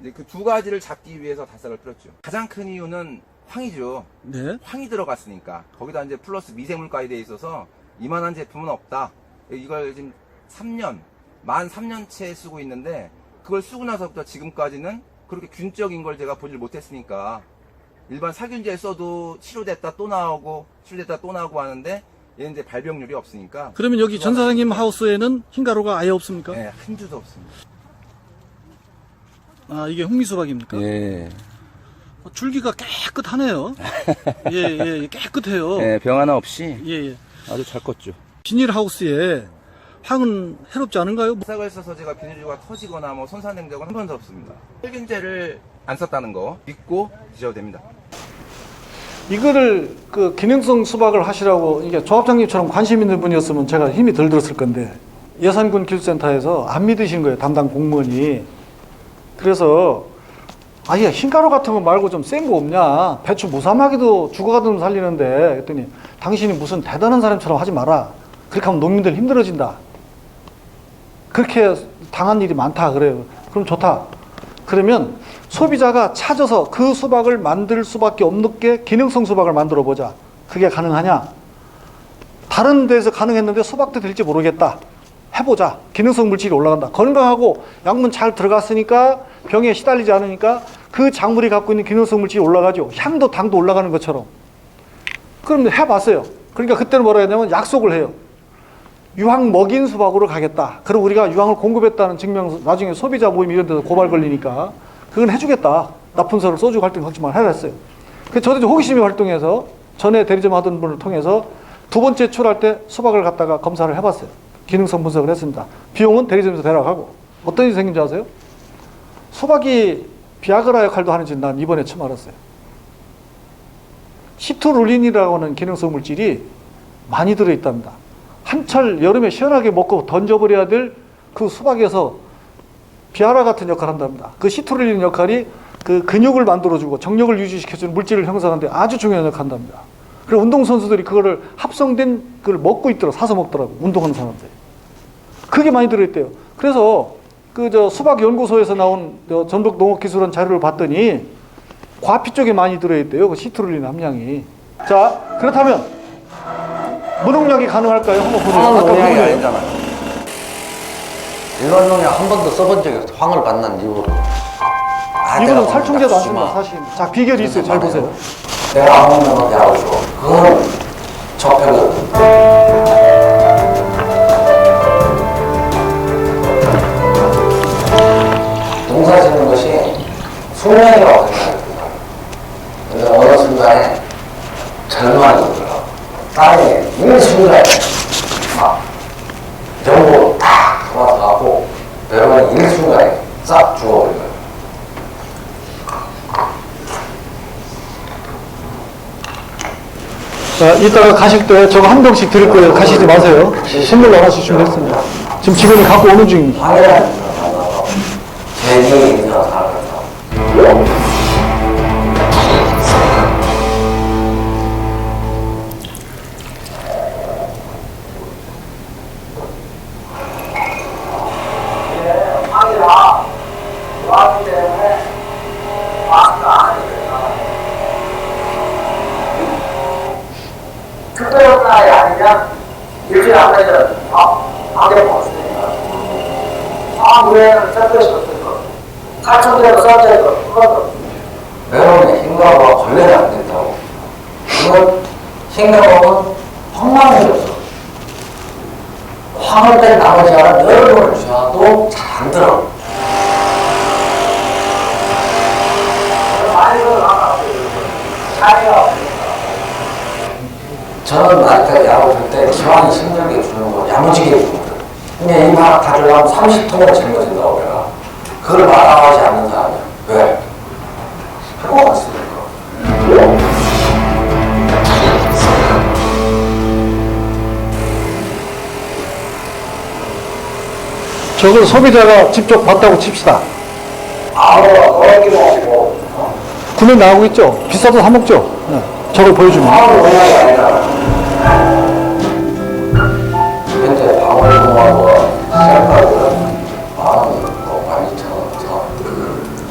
이제 그 2가지를 잡기 위해서 탓싹을 뿌렸죠. 가장 큰 이유는 황이죠. 네. 황이 들어갔으니까. 거기다 이제 플러스 미생물까지 돼 있어서 이만한 제품은 없다. 이걸 지금 3년, 만 3년째 쓰고 있는데 그걸 쓰고 나서부터 지금까지는 그렇게 균적인 걸 제가 보질 못했으니까 일반 살균제 써도 치료됐다 또 나오고 치료됐다 또 나오고 하는데 얘는 이제 발병률이 없으니까. 그러면 여기 전 사장님 하우스에는 흰가루가 아예 없습니까? 네, 한 주도 없습니다. 아, 이게 흑미수박입니까? 예. 줄기가 깨끗하네요. 예, 깨끗해요. 네, 병 하나 없이 예. 아주 잘 컸죠. 비닐하우스에 황은 해롭지 않은가요? 싹을 써서 제가 비닐주가 터지거나 뭐 손상된 적은 한 번도 없습니다. 살균제를 안 썼다는 거 믿고 드셔도 됩니다. 이거를 그 기능성 수박을 하시라고 이게 조합장님처럼 관심 있는 분이었으면 제가 힘이 덜 들었을 건데 예산군 기술센터에서 안 믿으신 거예요. 담당 공무원이. 그래서 아예 흰가루 같은 거 말고 좀 센 거 없냐. 배추 무사마귀도 죽어가든 살리는데 그랬더니 당신이 무슨 대단한 사람처럼 하지 마라. 그렇게 하면 농민들 힘들어진다. 그렇게 당한 일이 많다 그래요. 그럼 좋다. 그러면 소비자가 찾아서 그 수박을 만들 수밖에 없는 게 기능성 수박을 만들어 보자. 그게 가능하냐? 다른 데서 가능했는데 수박도 될지 모르겠다. 해보자. 기능성 물질이 올라간다. 건강하고 양분 잘 들어갔으니까 병에 시달리지 않으니까 그 작물이 갖고 있는 기능성 물질이 올라가죠. 향도 당도 올라가는 것처럼. 그럼 해봤어요. 그러니까 그때는 뭐라 했냐면 약속을 해요. 유황 먹인 수박으로 가겠다. 그리고 우리가 유황을 공급했다는 증명, 나중에 소비자 모임 이런 데서 고발 걸리니까 그건 해주겠다. 나쁜서를 소주 활동 하지 말라 했어요. 그래서 저도 이제 호기심이 활동해서 전에 대리점 하던 분을 통해서 2번째 출할 때 수박을 갖다가 검사를 해봤어요. 기능성 분석을 했습니다. 비용은 대리점에서 데려가고. 어떤 일이 생긴 줄 아세요? 수박이 비아그라 역할도 하는지 난 이번에 처음 알았어요. 시트룰린이라고 하는 기능성 물질이 많이 들어있답니다. 한철 여름에 시원하게 먹고 던져버려야 될 그 수박에서 비아라 같은 역할을 한답니다. 그 시트룰린 역할이 그 근육을 만들어주고 정력을 유지시켜주는 물질을 형성하는데 아주 중요한 역할을 한답니다. 그리고 운동선수들이 그거를 합성된 그걸 먹고 있더라고, 사서 먹더라고, 운동하는 사람들이. 그게 많이 들어있대요. 그래서 그 수박 연구소에서 나온 전북 농업기술원 자료를 봤더니 과피 쪽에 많이 들어있대요. 그 시트룰린 함량이. 자, 그렇다면 무농약이 가능할까요? 한번 보세요. 농약이 아니잖아요. 일반 농약 한 번도 써본 적이 없어. 황을 받는 이후로. 이거는 살충제도 안 씁니다, 사실. 자, 비결이 있어요. 잘 보세요. 내가 안 먹는 건 약을 줘. 그거는 적폐거든. 농사 짓는 것이 숙명이라고 생각합니다. 근데 어느 순간에 절망이 오더라고. 땅에 이 순간에 막 전부 딱 돌아가고 여러분이 일순간에 싹 죽어버려요. 자, 이따가 가실 때 저거 한 병씩 드릴 거예요. 가시지 마세요. 선물로 하나씩 준비했습니다. 지금 직원이 갖고 오는 중입니다. 황이라는 사람 만나서 제일 인사를 하면서 황이라 좋아하기 때문에 마스크 안 하게 돼요. 특별한 날이 아니면 일주일에 한 번은 안경 먹었으니까 물에는 섞여 있었고 살충제도 써져도 그것도 메론에 흰가루가 걸레가 안 된다고. 이건 흰가루는 황망이 없어. 황을 뺀 나머지 하나 여러 번을 줘도 잘 안 들어. 많이 들어가면 차이가 저는 나한테 약을 줄 때 기왕이 힘들게 주는 거 야무지게 주거든. 근데 이 막 가져가면 30통을 짊어진다고 내가. 그걸 마다하지 않는 사람이야. 왜? 필요가 없으니까. 저걸 소비자가 직접 봤다고 칩시다. 아무거나 넣기도 없고. 구매 나오고 있죠? 비싸도 사 먹죠? 네. 저걸 보여주면. 아무 농약이 아니라. 현재 방울농하고 셀카를 10,000원, 12,000원,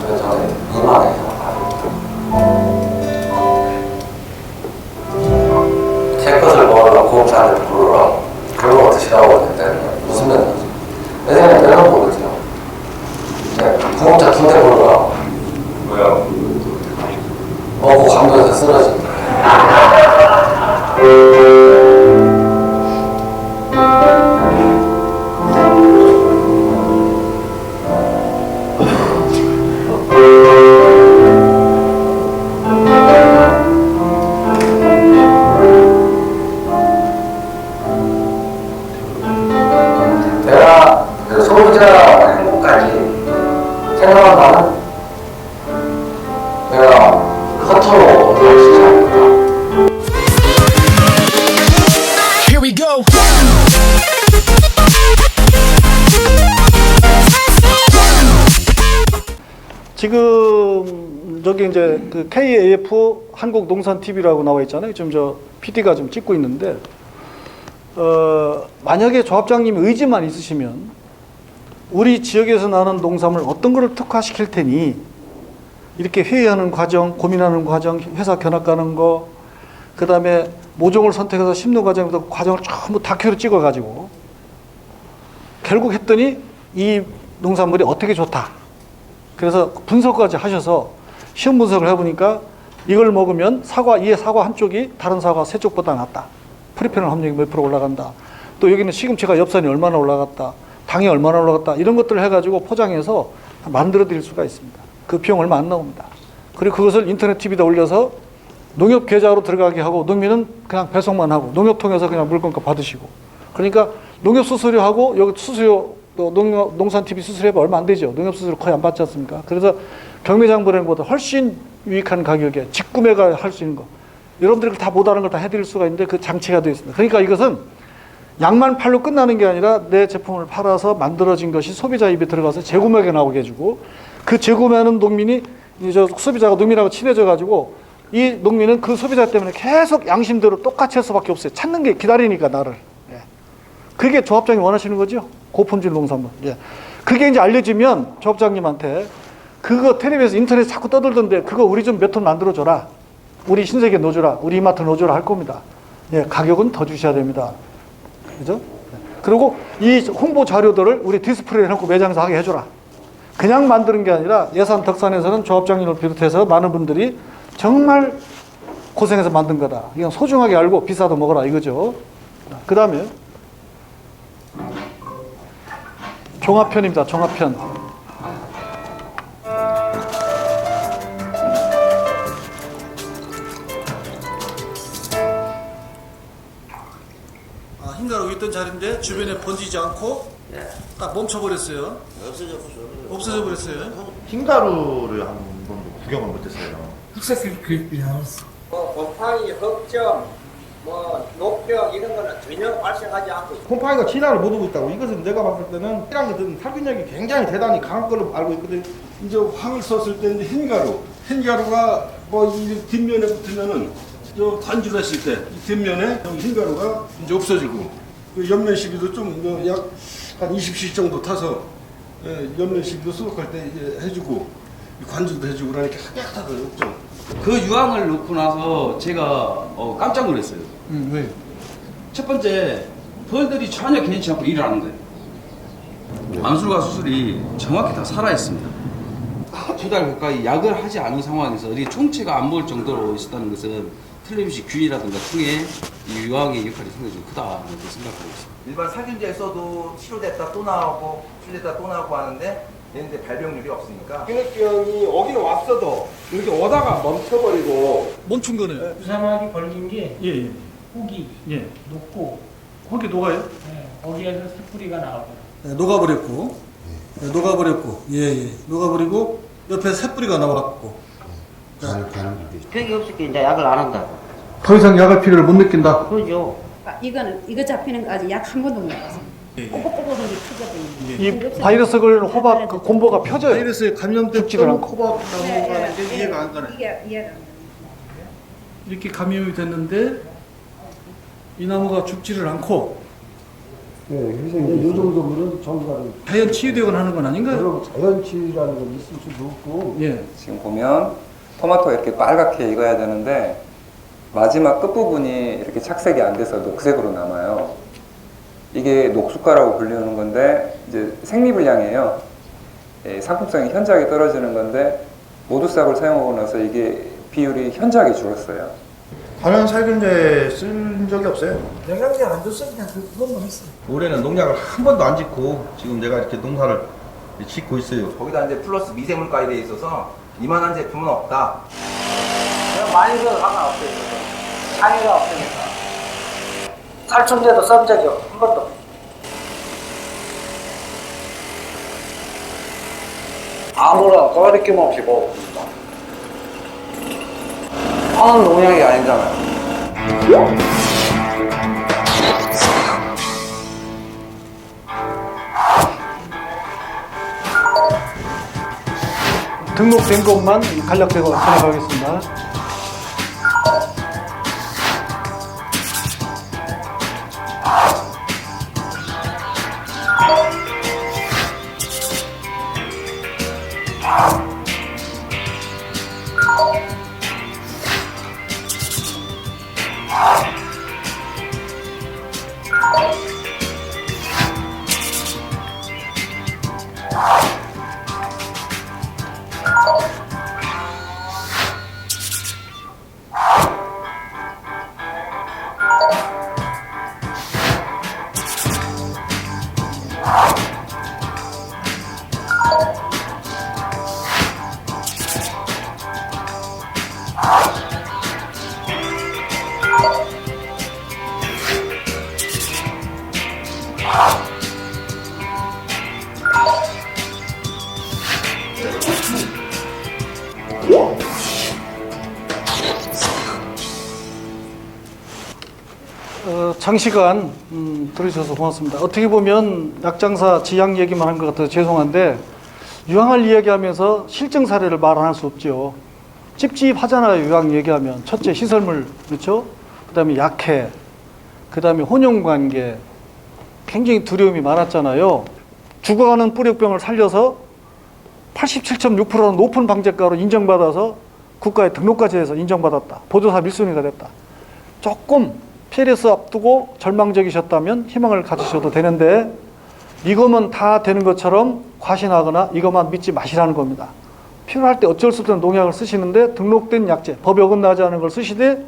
그래서 저는 2만 원 이상 받아요. 제 것을 먹으려고 고급차를 부르라고. 그러고 드시라고 했는데 무슨 면이지? 예전에 내가 모르죠. 구급차 2대 부르라고. 왜요? 먹고 감도에서 쓰러진 내가 그 소비자 행복까지 생각한다면 내가 허투루 하지 않는다. Here we go. 지금 저기 이제 그 KAF 한국농산TV라고 나와 있잖아요. 지금 저 PD가 좀 찍고 있는데 만약에 조합장님 의지만 있으시면 우리 지역에서 나는 농산물 어떤 거를 특화시킬 테니 이렇게 회의하는 과정, 고민하는 과정, 회사 견학 가는 거, 그 다음에 모종을 선택해서 심는 과정부터 과정을 전부 다큐로 찍어가지고 결국 했더니 이 농산물이 어떻게 좋다. 그래서 분석까지 하셔서 시험 분석을 해보니까 이걸 먹으면 이에 사과 한쪽이 다른 사과 세 쪽보다 낫다. 프리페놀 함량이 몇 프로 올라간다. 또 여기는 시금치가 엽산이 얼마나 올라갔다. 당이 얼마나 올라갔다. 이런 것들을 해가지고 포장해서 만들어 드릴 수가 있습니다. 그 비용 얼마 안 나옵니다. 그리고 그것을 인터넷 TV에다 올려서 농협 계좌로 들어가게 하고 농민은 그냥 배송만 하고 농협 통해서 그냥 물건값 받으시고 그러니까 농협 수수료하고 여기 수수료 또 농산 TV 수수료가 얼마 안 되죠. 농협 수수료 거의 안 받지 않습니까? 그래서 경매장 보내는 것보다 훨씬 유익한 가격에 직구매가 할 수 있는 거 여러분들이 다 못하는 걸 다 해드릴 수가 있는데 그 장치가 되어 있습니다. 그러니까 이것은 약만 팔로 끝나는 게 아니라 내 제품을 팔아서 만들어진 것이 소비자 입에 들어가서 재구매가 나오게 해주고, 그 재구매하는 농민이 이제 소비자가 농민하고 친해져 가지고 이 농민은 그 소비자 때문에 계속 양심대로 똑같이 할 수밖에 없어요. 찾는 게 기다리니까 나를. 예. 그게 조합장이 원하시는 거죠. 고품질 농산물. 예. 그게 이제 알려지면 조합장님한테 그거 텔레비에서 인터넷 자꾸 떠들던데 그거 우리 좀 몇 톤 만들어줘라. 우리 신세계 넣어줘라. 우리 이마트 넣어줘라 할 겁니다. 예, 가격은 더 주셔야 됩니다. 그죠? 그리고 이 홍보 자료들을 우리 디스플레이 해놓고 매장에서 하게 해줘라. 그냥 만드는 게 아니라 예산 덕산에서는 조합장님을 비롯해서 많은 분들이 정말 고생해서 만든 거다. 이건 소중하게 알고 비싸도 먹어라 이거죠. 그 다음에 종합편입니다. 종합편. 흰가루 있던 자리인데 주변에 번지지 않고 딱 멈춰버렸어요. 없어져 버렸어요. 흰가루를 한 번도 구경을 못했어요. 흑색 그립이 나왔어. 곰팡이, 흑점, 녹병 이런 거는 전혀 발생하지 않고 곰팡이가 진화를 못 오고 있다고. 이것은 내가 봤을 때는 이런 것들은 살균력이 굉장히 대단히 강한 걸로 알고 있거든. 이제 황을 썼을 때 이제 흰가루가 뭐 이 뒷면에 붙으면은 저 관주를 했을 때 이 뒷면에 흰가루가 이제 없어지고, 그 옆면 시비도 좀 약 한 20cc 정도 타서 옆면 시비도 수확할 때 이제 해주고 관주도 해주고 그러니까 깨끗하더라고요. 좀. 그 유황을 넣고 나서 제가 깜짝 놀랐어요. 왜? 첫 번째, 벌들이 전혀 개의치 않고 일을 하는 거예요. 안술과 수술이 정확히 다 살아있습니다. 2달 가까이 약을 하지 않은 상황에서 어디 총체가 안 먹을 정도로 있었다는 것은 틀림없이 균이라든가 충에 이 유황의 역할이 상당히 좀 크다 이렇게 생각하고 있습니다. 일반 살균제 써도 치료됐다 또 나오고 치료됐다 또 나오고 하는데 얘네들 발병률이 없으니까 균핵병이 오긴 왔어도 이렇게 오다가 멈춰버리고 멈춘 거네요. 부산하게 걸린 게 예, 예. 혹이 예. 녹고 거기 녹아요? 거기에서 새뿌리가 나오고 네, 녹아버렸고, 네, 녹아버렸고, 예. 녹아버리고 옆에 새뿌리가 나왔고. 벽이 없으니까 이제 약을 안 한다. 더 이상 약할 필요를 못 느낀다. 그죠. 이거 잡히는 거 아직 약 한 번도 못 먹었어. 꼬박꼬박한 게 터져버리는 이 바이러스 걸린 호박 그 곰보가 펴져요. 바이러스에 감염됐던 호박 나무가 네, 이제 이해가 안 가네. 이해가 안 돼. 이렇게 감염이 됐는데 이 나무가 죽지를 않고 그래서 이제 이 정도면 정가를 자연 치유되거나 하는 건 아닌가요? 그럼 자연 치유라는 건 있을 수도 없고. 예. 지금 보면 토마토가 이렇게 빨갛게 익어야 되는데 마지막 끝부분이 이렇게 착색이 안 돼서 녹색으로 남아요. 이게 녹수가라고 불리는 건데 이제 생리불량이에요. 상품성이 현저하게 떨어지는 건데 모두싹을 사용하고 나서 이게 비율이 현저하게 줄었어요. 관련 살균제 쓴 적이 없어요. 영양제 안 줬으니까 그것만 했어. 올해는 농약을 한 번도 안 짓고 지금 내가 이렇게 농사를 짓고 있어요. 거기다 이제 플러스 미생물 가이드에 있어서 이만한 제품은 없다. 그냥 많이 써도 상관없어요. 상해가 없으니까. 살충제도 쓴 적이 한 번도. 아무런 거리낌 없이 먹고 있다. 하는 농약이 아니잖아요. 등록된 것만 간략되고 진행하겠습니다. 장시간 들으셔서 고맙습니다. 어떻게 보면 약장사 지약 얘기만 한 것 같아서 죄송한데 유황을 이야기하면서 실증 사례를 말 안 할 수 없죠. 찝찝하잖아요. 유황 얘기하면. 첫째 시설물, 그렇죠? 그 다음에 약해, 그 다음에 혼용관계, 굉장히 두려움이 많았잖아요. 죽어가는 뿌력병을 살려서 87.6%는 높은 방제가로 인정받아서 국가에 등록까지 해서 인정받았다. 보조사 1순위가 됐다. 조금 PLS 앞두고 절망적이셨다면 희망을 가지셔도 되는데 이거면 다 되는 것처럼 과신하거나 이것만 믿지 마시라는 겁니다. 필요할 때 어쩔 수 없는 농약을 쓰시는데 등록된 약제, 법에 어긋나지 않은 걸 쓰시되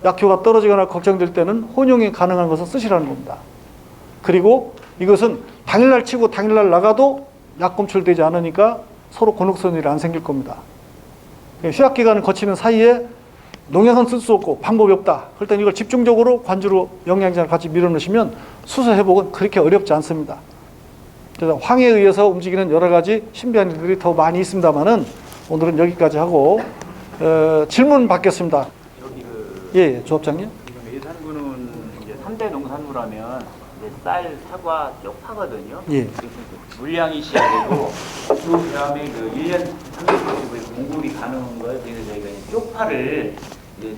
약효가 떨어지거나 걱정될 때는 혼용이 가능한 것을 쓰시라는 겁니다. 그리고 이것은 당일날 치고 당일날 나가도 약 검출되지 않으니까 서로 곤혹스러운 일이 안 생길 겁니다. 휴약기간을 거치는 사이에 농약은 쓸 수 없고 방법이 없다. 그럴 땐 이걸 집중적으로 관주로 영양제를 같이 밀어넣으시면 수소 회복은 그렇게 어렵지 않습니다. 그래서 황에 의해서 움직이는 여러 가지 신비한 일들이 더 많이 있습니다만은 오늘은 여기까지 하고 질문 받겠습니다. 여기 예, 조합장님. 지금 예산군은 이제 3대 농산물하면 이제 쌀, 사과, 쪽파거든요. 예. 물량이 시작되고 그 다음에 그 1년 365일 공급이 가능한 거에 대해서 저희가 이제 쪽파를 이제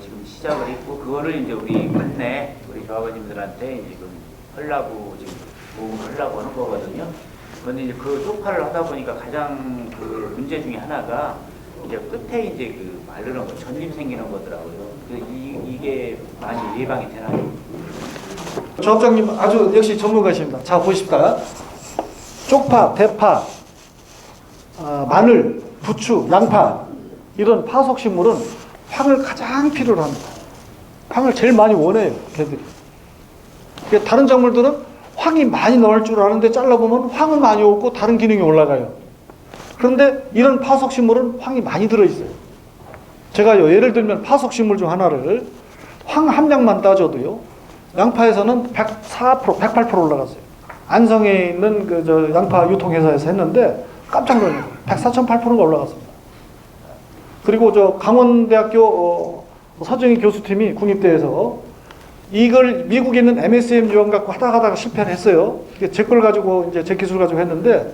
지금 시작을 했고 그거를 이제 우리 관내 우리 조합원님들한테 이제 지금 하려고 지금 도움을 하려고 하는 거거든요. 그런데 이제 그 쪽파를 하다 보니까 가장 그 문제 중에 하나가 이제 끝에 이제 그 마르는 거, 전림 생기는 거더라고요. 이게 많이 예방이 되나요? 조합장님 아주 역시 전문가십니다. 자, 보십시다. 쪽파, 대파, 마늘, 부추, 양파 이런 파속식물은 황을 가장 필요로 합니다. 황을 제일 많이 원해요, 걔들이. 다른 작물들은 황이 많이 나올 줄 아는데 잘라보면 황은 많이 없고 다른 기능이 올라가요. 그런데 이런 파속식물은 황이 많이 들어있어요. 제가요, 예를 들면 파속식물 중 하나를 황 함량만 따져도요, 양파에서는 104%, 108% 올라갔어요. 안성에 있는 그 양파 유통회사에서 했는데 깜짝 놀랐어요. 104.8%가 올라갔습니다. 그리고 강원대학교 서정희 교수팀이 국립대에서 이걸 미국에 있는 MSM 유형 갖고 하다가 실패를 했어요. 제 걸 가지고 이제 제 기술 가지고 했는데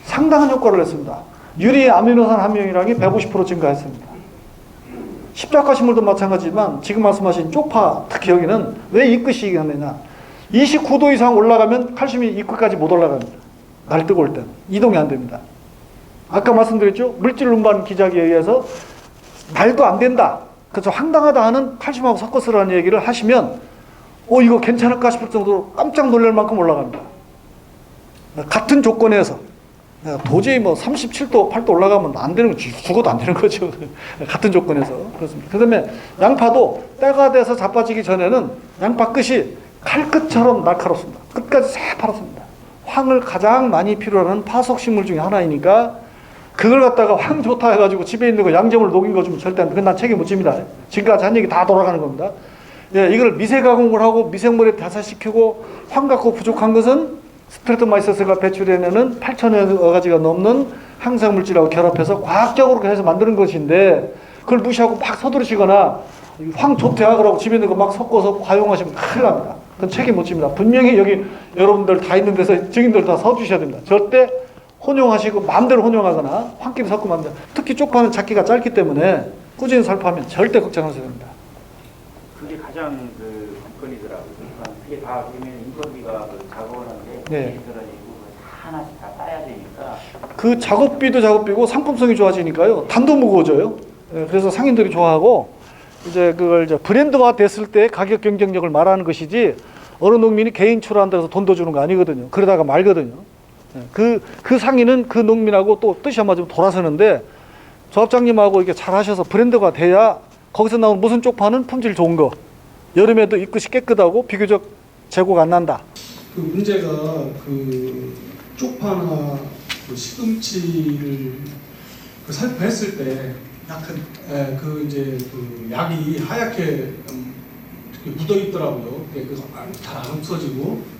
상당한 효과를 냈습니다. 유리 아미노산 함량이 150% 증가했습니다. 십자가 식물도 마찬가지지만 지금 말씀하신 쪽파 특히 여기는 왜 이 끝이 하느냐? 29도 이상 올라가면 칼슘이 이 끝까지 못 올라갑니다. 날 뜨거울 때는 이동이 안 됩니다. 아까 말씀드렸죠? 물질 운반 기작에 의해서 말도 안 된다. 그래서 황당하다 하는 칼슘하고 섞어 쓰라는 얘기를 하시면 이거 괜찮을까 싶을 정도로 깜짝 놀랄 만큼 올라갑니다. 같은 조건에서 도저히 37도, 8도 올라가면 안 되는 거, 죽어도 안 되는 거죠. 같은 조건에서. 그렇습니다. 그 다음에 양파도 때가 돼서 자빠지기 전에는 양파 끝이 칼끝처럼 날카롭습니다. 끝까지 새파랗습니다. 황을 가장 많이 필요로 하는 파속식물 중에 하나이니까 그걸 갖다가 황 좋다 해가지고 집에 있는 거 양념을 녹인 거 주면 절대 안 돼. 그건 난 책임 못 집니다. 지금까지 한 얘기 다 돌아가는 겁니다. 예, 이걸 미세 가공을 하고 미생물에 다사시키고 황 갖고 부족한 것은 스트레토마이서스가 배출해내는 8,000여 가지가 넘는 항상물질하고 결합해서 과학적으로 해서 만드는 것인데 그걸 무시하고 막 서두르시거나 황 좋대야 그러고 집에 있는 거 막 섞어서 과용하시면 큰일 납니다. 그건 책임 못 집니다. 분명히 여기 여러분들 다 있는 데서 증인들 다 서주셔야 됩니다. 절대 혼용하시고 마음대로 혼용하거나 황끼리 섞으면 안 돼요. 특히 쪽파는 작기가 짧기 때문에 꾸준히 살포하면 절대 걱정하셔야 됩니다. 그게 가장 그 관건이더라고요. 그게 다 그러면 인건비가 작업하는데 네. 하나씩 다 따야 되니까 그 작업비도 작업비고 상품성이 좋아지니까요. 단도 무거워져요. 그래서 상인들이 좋아하고 이제 그걸 이제 브랜드화 됐을 때 가격 경쟁력을 말하는 것이지 어느 농민이 개인 출하한다고 해서 돈도 주는 거 아니거든요. 그러다가 말거든요. 그 상인은 그 농민하고 또 뜻이 안 맞으면 돌아서는데 조합장님하고 이게 잘 하셔서 브랜드가 돼야 거기서 나온 무슨 쪽파는 품질 좋은 거 여름에도 잎끝이 깨끗하고 비교적 재고가 안 난다. 그 문제가 그 쪽파나 그 시금치를 그 살포했을 때 약간 그 이제 그 약이 하얗게 묻어 있더라고요. 그래서 잘 안 없어지고.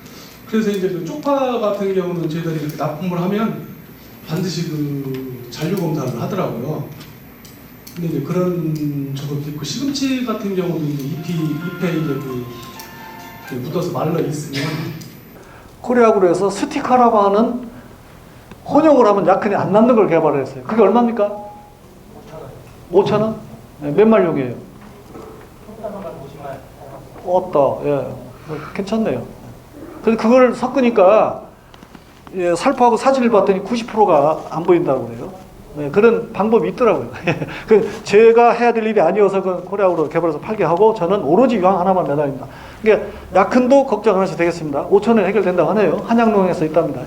그래서 이제 그 쪽파 같은 경우는 저희들이 이렇게 납품을 하면 반드시 그 잔류 검사를 하더라고요. 근데 이제 그런 저것도 있고 시금치 같은 경우도 이제 잎에 이제 그 묻어서 말라 있으면 코리아그로에서 스티커라고 하는 혼용을 하면 약흔이 안 남는 걸 개발을 했어요. 그게 얼마입니까? 5,000원? 네, 몇 말용이에요? 없다. 예, 괜찮네요. 그래서 그걸 섞으니까 예, 살포하고 사진을 봤더니 90%가 안 보인다고 그래요. 네, 그런 방법이 있더라고요. 그 제가 해야 될 일이 아니어서 그 코리아그로 개발해서 팔게 하고 저는 오로지 유황 하나만 매달립니다. 그러니까 약흔도 걱정 안 하셔도 되겠습니다. 5,000원에 해결된다고 하네요. 한양농에서 있답니다.